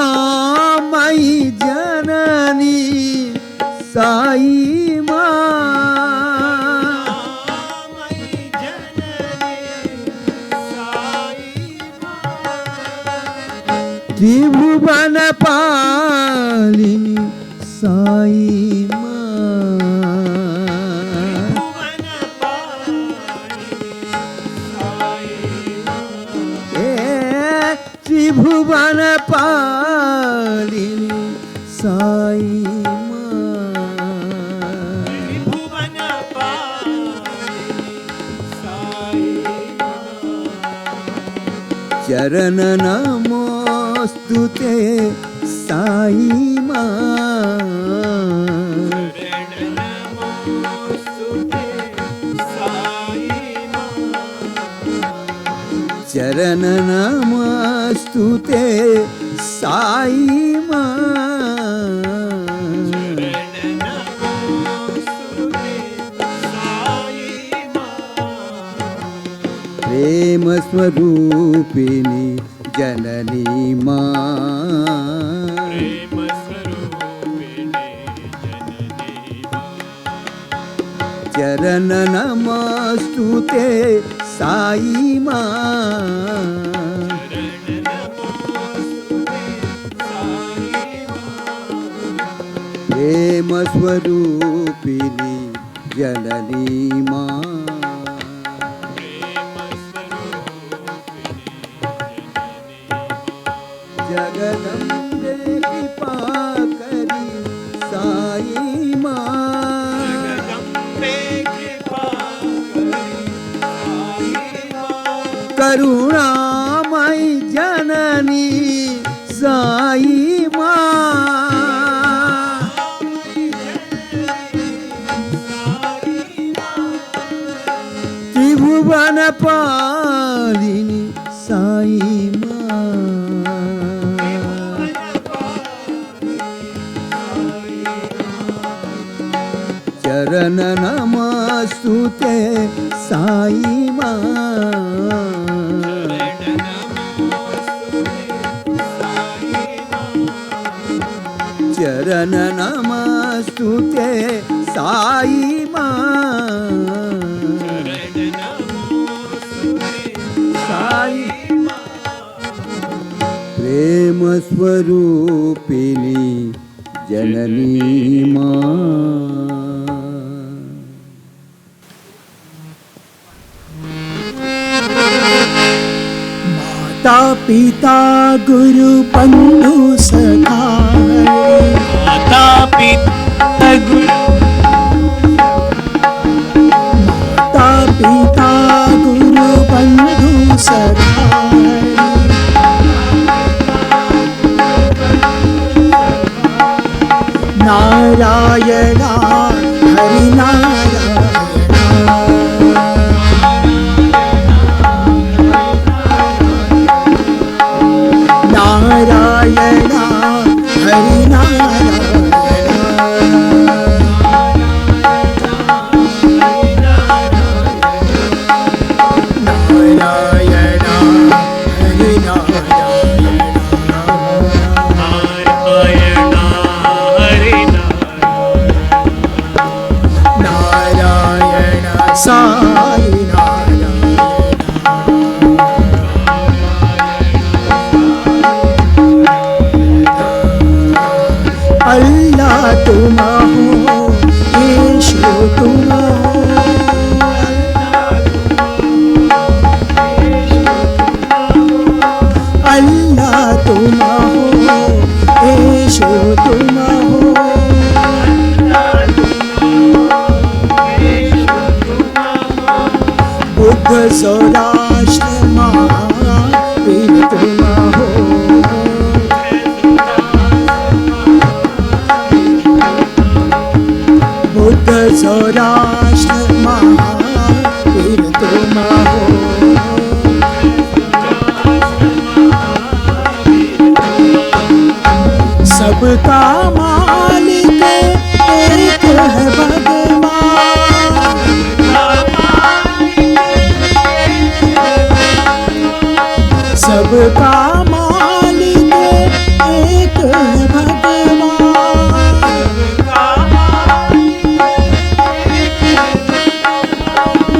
करुणामयी जननी साई त्रिभुवन पालिनी साई त्रिभुवन पालिनी साई चरण नमोस्तुते साई माँ चरण नमस्तुते साई माँ प्रेम स्वरूपिणी जननी माँ चरण नमस्तुते साई माँ प्रेम स्वरूपिणी जननी माँ जगदम्बे कृपा करी साई माँ करुणामयी जननी साई माँ त्रिभुवन पालिनी साई माँ चरण नमस्तुते साई माँ चरण नमस्तुते साई माँ साई प्रेम स्वरूपिणी जननी माँ। माता पिता गुरु बंधु सखा, माता पिता गुरु, माता पिता गुरु बंधु सखा, नारायणा हरि नारायणा हरि नारायणा हरि नारायणा हरि नारायण साई अल्लाह तुम हो, यीशु तुम हो, अल्लाह तुम हो, यीशु तुम हो, बुद्ध सौराष्ट्र महावीर तुम हो, बुद्ध सौराष्ट्र महावीर तुम हो, सबका मालिक एक है भगवान, सबका मालिक एक है भगवान,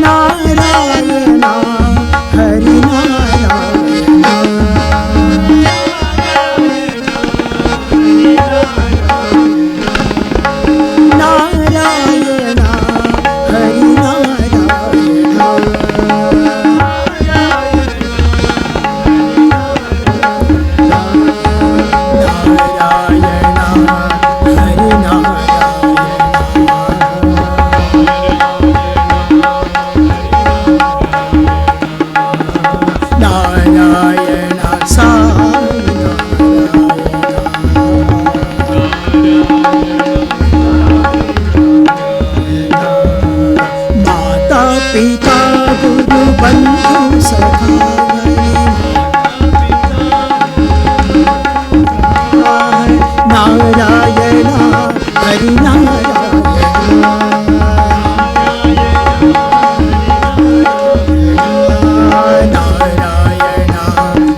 नारायणा हरि नारायणा हरि नारायणा साई माता पिता गुरु बंधु सखा, नारायणा हरि नारायणा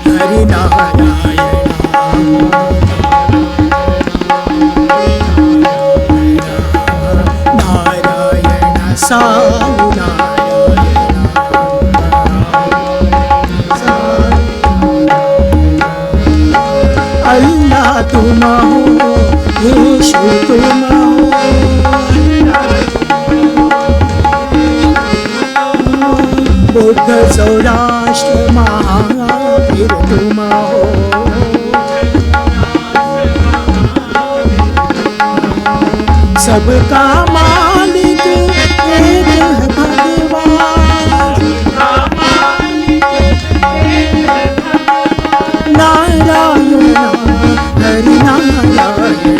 हरि नारायण साई अल्लाह तुम हो, यीशु तुम हो, बुद्ध सौराष्ट्र महावीर तुम हो, सबका मालिक एक है भगवान, नारायणा हरि नारायण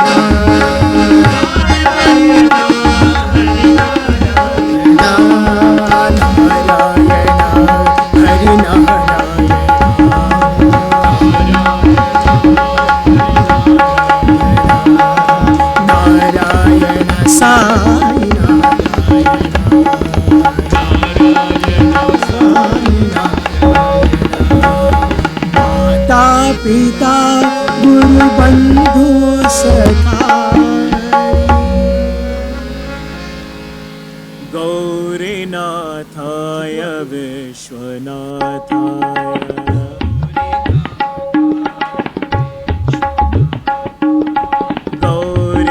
साई माता पिता गुरु बंधु सखा, गौरीनाथाय विश्वनाथाय गौरीनाथाय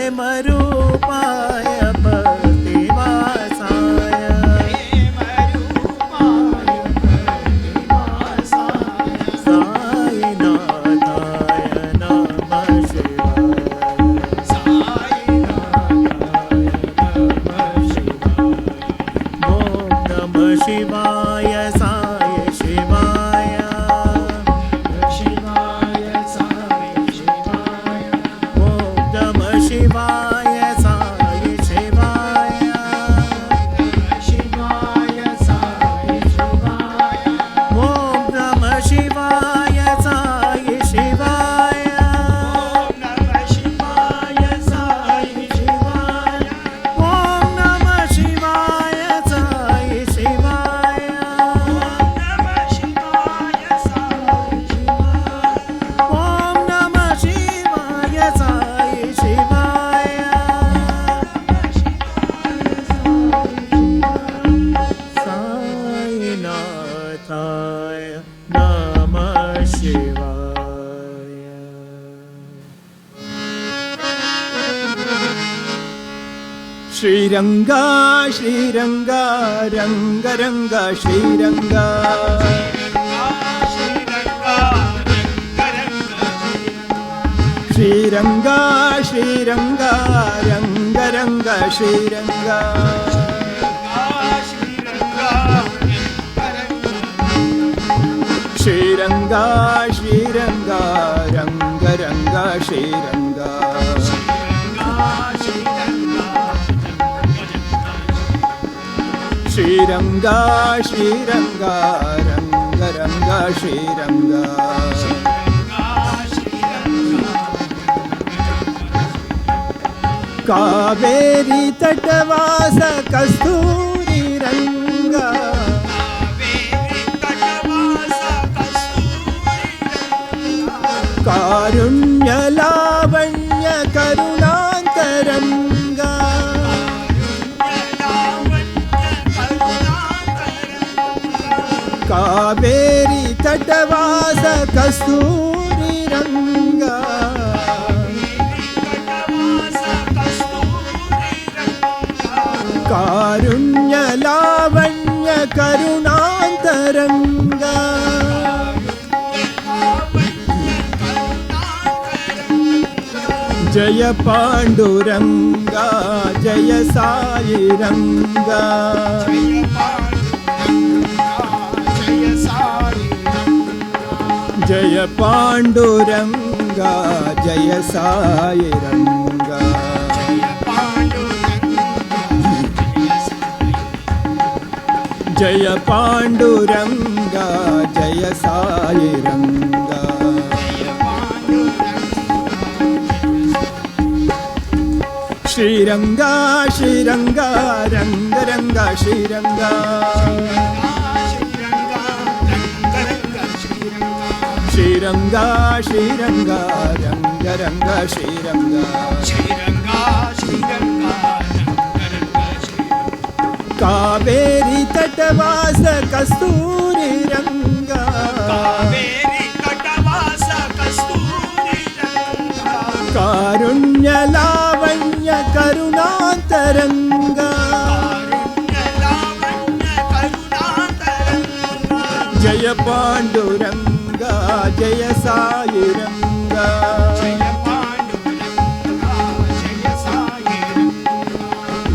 प्रेम रूपाय प्रतिवासाय साईनाथाय नमः शिवाय। श्रीरंगा श्रीरंगा रंग रंग श्रीरंगा श्रीरंगा श्रीरंगा रंग रंग श्रीरंगा श्रीरंगा श्रीरंगा रंग रंग श्रीरंगा श्रीरंगा श्रीरंगा रंग रंग श्रीरंगा कावेरी तटवास कस्तूरी रंगा कारुण्य लावण्य करुणांतरंगा कावेरी तटवास कस्तूरी रंगा कारुण्य लावण्य करुणांतरंगा जय पांडुरंगा जय साई रंगा जय पांडुरंगा जय साई रंगा जय पांडुरंगा जय साई रंगा श्रीरंगा श्रीरंगा रंग रंग श्रीरंगा श्रीरंगा श्रीरंगा रंग रंग श्रीरंगा कावेरी तटवास कस्तूरी रंगा कारुण्य लावण्य करुणांतरंगा जय पांडुरंगा जय साई रंगा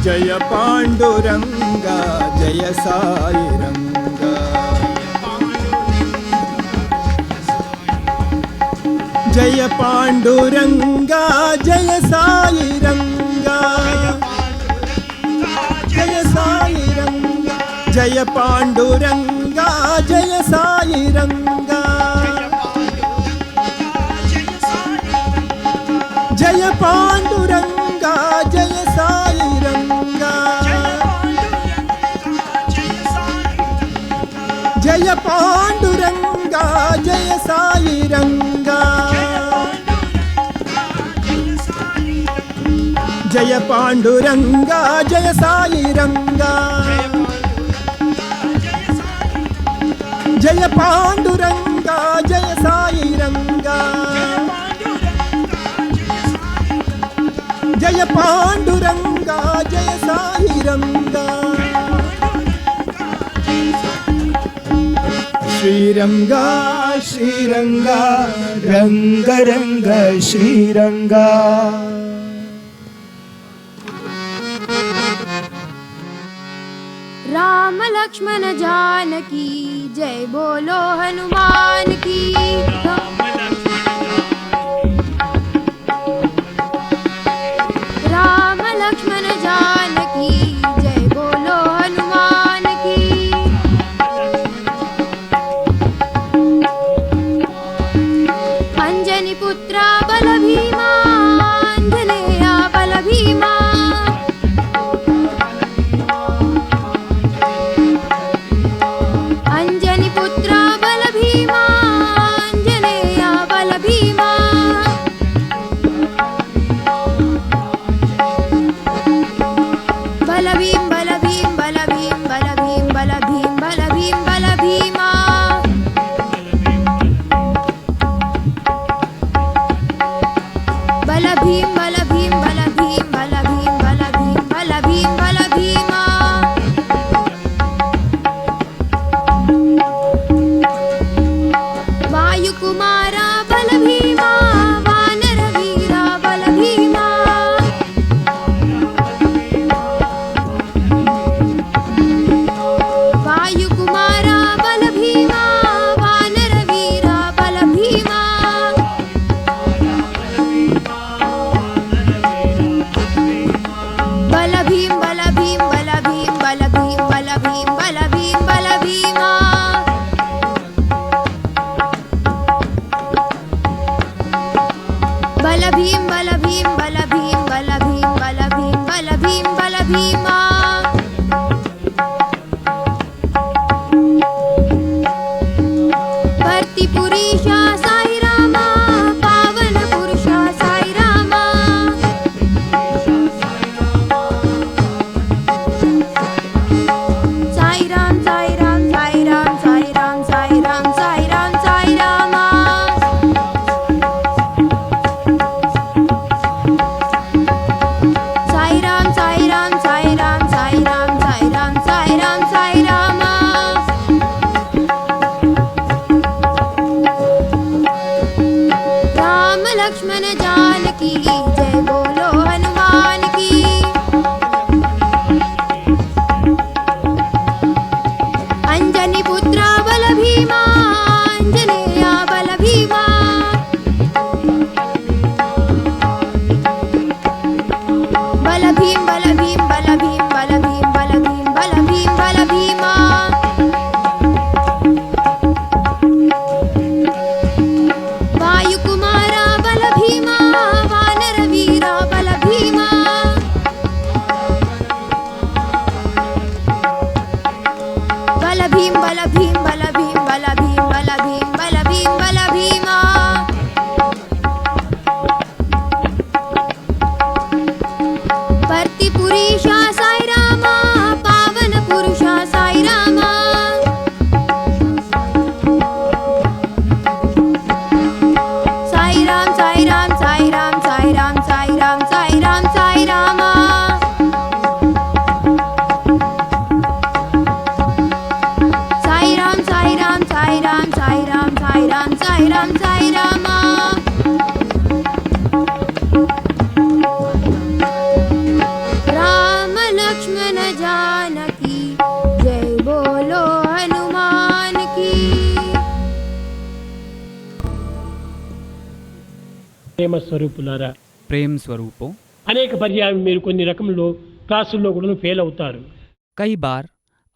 जय पांडुरंगा जय साई रंगा जय पांडुरंगा जय साई रंगा जय साई रंगा जय पांडुरंगा जय साई रंगा जय पांडुरंगा जय साई रंगा जय पांडुरंगा जय साई रंगा जय पांडुरंगा जय साई रंगा जय पांडुरंगा जय साई रंगा जय पांडुरंगा जय साई रंगा श्रीरंगा श्रीरंगा रंग रंग श्रीरंगा राम लक्ष्मण जानकी जय बोलो हनुमान की राम लक्ष्मण जानकी जय बोलो हनुमान की अंजनी पुत्रा बल भीमा अंजनेया बल भीमा अंजनी पुत्रा बल भीमा अंजनेया बल भीमा बल भीम बल भीम बल भीम बल भीम बल भीम बल भीम बल भीमा बल भीम बल भीम बल भीम बल भीम बल भीम बल भीम बल भीमा वायुकुमारा बल भीमा वानर वीरा बल भीमा वायुकुमारा बल भीमा वानर वीरा बल भीमा बल भीम बल भीम बल भीम बल भीम बल भीम बल भीम बल भीमा बल भीम बल भीम बल भीम बल भीम बल भीम बल भीम बल भीमा भर्ती पुरीशा साई रामा पावन पुरुषा साई रामा साई राम साई राम साई राम साई राम साई राम साई राम साई रामा साई राम साई राम साई राम साई राम साई राम साई राम साई रामा राम लक्ष्मण जानकी जय बोलो हनुमान की अंजनी पुत्रा बल भीमा अंजनेया बल भीमा बल भीम बल भीम बल भीम बल भीम बल भीम बल भीम बल भीमा वायुकुमारा बल भीमा वानर वीरा बल भीमा बल भीम बल भीम बल भीम बल भीम बल भीम बल भीम बल भीमा भर्ती पुरीशा साई रामा पावन पुरुषा साई रामा साई राम साई राम साई राम साई राम साई राम साई राम साई रामा साई राम साई राम साई राम साई राम साई राम साई राम साई रामा राम लक्ष्मण जानकी जय बोलो हनुमान की ప్రేమ స్వరూపులారా ప్రేమ్ స్వరూపో అనేక పర్యాయం మీరు కొన్ని రకంలో క్లాసుల్లో కూడా ఫెయిల్ అవుతారు कई बार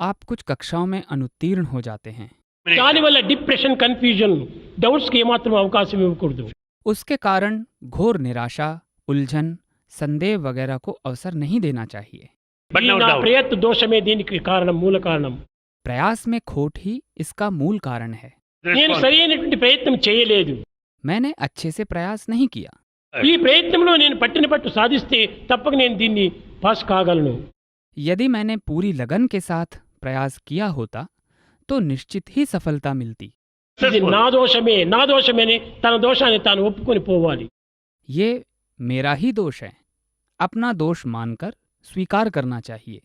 आप कुछ कक्षाओं में अनुत्तीर्ण हो जाते हैं దానివల్ల డిప్రెషన్ కన్ఫ్యూజన్ డౌట్స్ కి ఏమాత్రం అవకాశం ఇవ్వకూడదు उसके कारण घोर निराशा उलझन संदेह वगैरह को अवसर नहीं देना चाहिए ఈ నా ప్రయత్న దోషమే దీనికి కారణం మూల కారణం प्रयास में खोट ही इसका मूल कारण है నేను సరైనటువంటి ప్రయత్నం చేయలేదు मैंने अच्छे से प्रयास नहीं किया ఈ ప్రయత్నంలో నేను పట్టిన పట్టు సాధిస్తే తప్పక నేను దీన్ని పాస్ కాగలను यदि मैंने पूरी लगन के साथ प्रयास किया होता तो निश्चित ही सफलता मिलती ఇది నా దోషమే అని తన దోషాన్ని తాను ఒప్పుకొని పోవాలి ये मेरा ही दोष है अपना दोष मानकर स्वीकार करना चाहिए।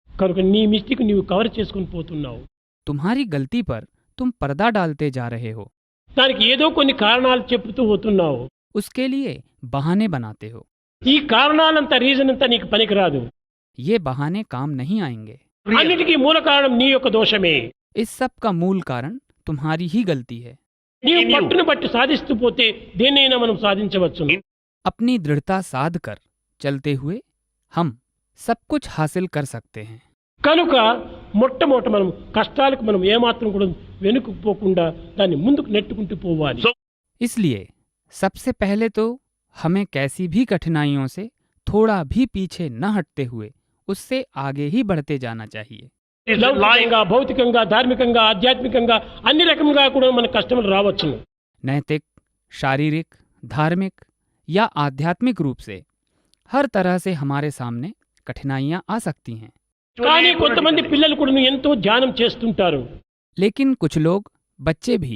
కనుక నీ మిస్టేక్ నీవు కవర్ చేసుకొని పోతున్నావు. तुम्हारी गलती पर तुम पर्दा डालते जा रहे हो, దానికి ఏదో కొన్ని కారణాలు చెప్తూ పోతున్నావు. उसके लिए बहाने बनाते हो। ఈ కారణాలంతా రీజన్ అంతా నీకు పనికిరాదు. ये बहाने काम नहीं आएंगे। అన్నిటికీ మూల కారణం నీ యొక్క దోషమే. इस सब का मूल कारण तुम्हारी ही गलती है। నీవు పట్టును బట్టి సాధిస్తూ పోతే దేన్నైనా మనం సాధించవచ్చును. अपनी दृढ़ता साध कर चलते हुए हम सब कुछ हासिल कर सकते हैं। కనుక మొట్టమొదట మనం కష్టాలకు మనం ఏమాత్రం కూడా వెనుకకు పోకుండా దాన్ని ముందుకు నెట్టుకుంటూ పోవాలి. इसलिए सबसे पहले तो हमें कैसी भी कठिनाइयों से थोड़ा भी पीछे न हटते हुए उससे आगे ही बढ़ते जाना चाहिए। లౌకికంగా భౌతికంగా ధార్మికంగా ఆధ్యాత్మికంగా అన్ని రకముగా కూడా మన కష్టములు రావచ్చును. नैतिक, शारीरिक, धार्मिक या आध्यात्मिक रूप से हर तरह से हमारे सामने कठिनाइयां आ सकती हैं। కానీ కొంతమంది పిల్లలు కూడా ఎంతో ధ్యానం చేస్తుంటారు. लेकिन कुछ लोग, बच्चे भी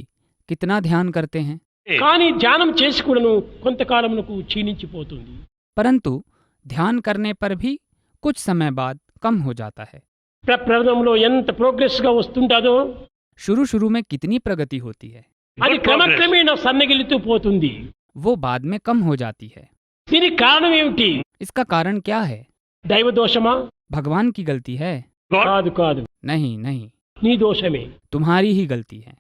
कितना ध्यान करते हैं, కానీ ధ్యానం చేసి కూడాను కొంతకాలమునకు క్షీణించిపోతుంది. परंतु ध्यान करने पर भी कुछ समय बाद कम हो जाता है। ప్రప్రథమంలో ఎంత ప్రోగ్రెస్ గా వస్తుంటాదో शुरू शुरू में कितनी प्रगति होती है, అది క్రమక్రమేణా సన్నగిలుతూ పోతుంది. वो बाद में कम हो जाती है। దీనికి కారణం ఏమిటి? इसका कारण क्या है? దైవ దోషమా? भगवान की गलती है? కాదు కాదు, नहीं नहीं, నీ దోషమే. तुम्हारी ही गलती है।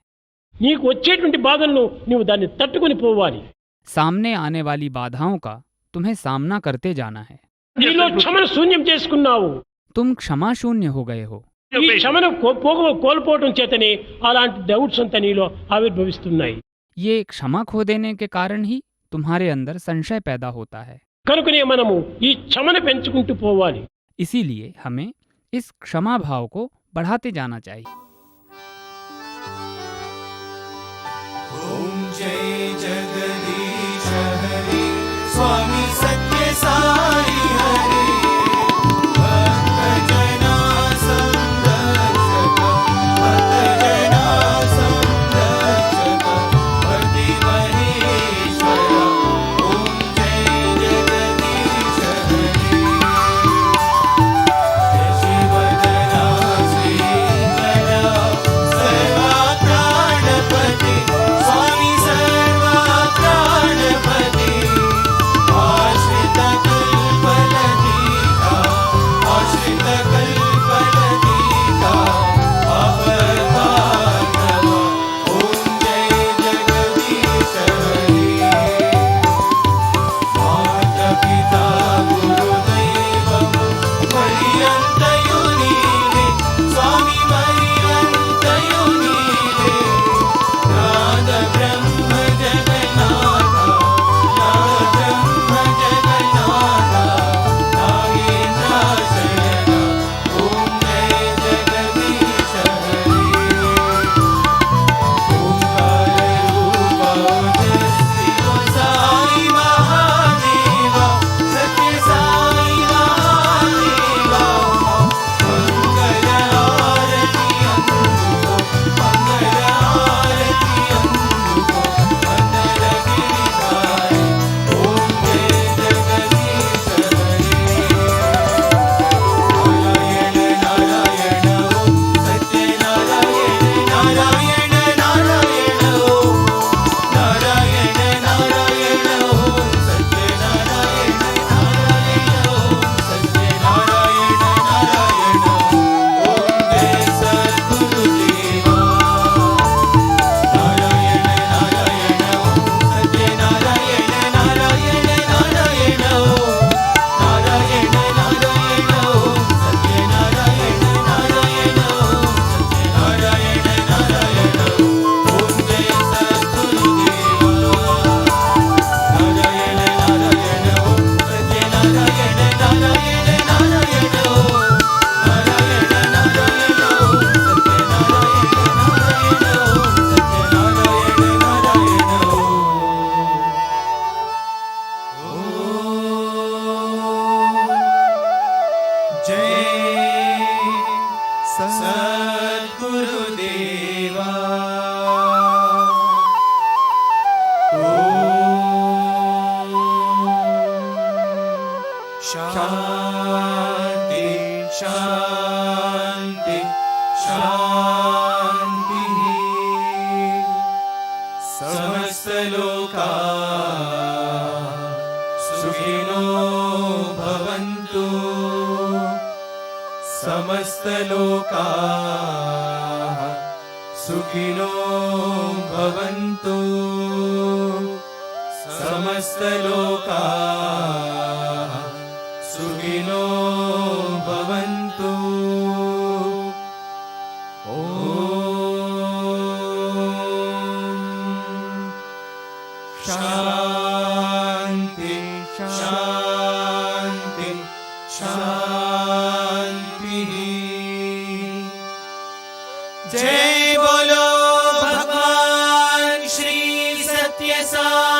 నీకు వచ్చేటువంటి బాధలను నువ్వు దాన్ని తట్టుకొని పోవాలి. सामने आने वाली बाधाओं का तुम्हें सामना करते जाना है। నీలో క్షమను శూన్యం చేసుకున్నావు. तुम क्षमा शून्य हो गए हो। ఈ క్షమను కోల్పోవడం చేతనే అలాంటి డౌట్స్ అంతా నీలో ఆవిర్భవిస్తున్నాయి. ये क्षमा खो देने के कारण ही तुम्हारे अंदर संशय पैदा होता है। కనుకనే మనము ఈ క్షమను పెంచుకుంటూ పోవాలి. इसीलिए हमें इस क्षमा भाव को बढ़ाते जाना चाहिए। ओम जय जगदीश हरे स्वामी सत्य साई हरे भक्त जना संरक्षक भक्त जना संरक्षक भक्ति महेश्वर ओम जय जगदीश हरे जय शिवदना श्रीकरा सर्वा प्राणपति स्वामी शान्ति शान्ति शान्तिः समस्तलोका सुखिनो भवन्तु समस्तलोका सुखिनो भवन्तु समस्तलोका सुखिनो भवन्तु ॐ शान्ति शान्ति शान्तिः जय बोलो भगवान श्री सत्य साई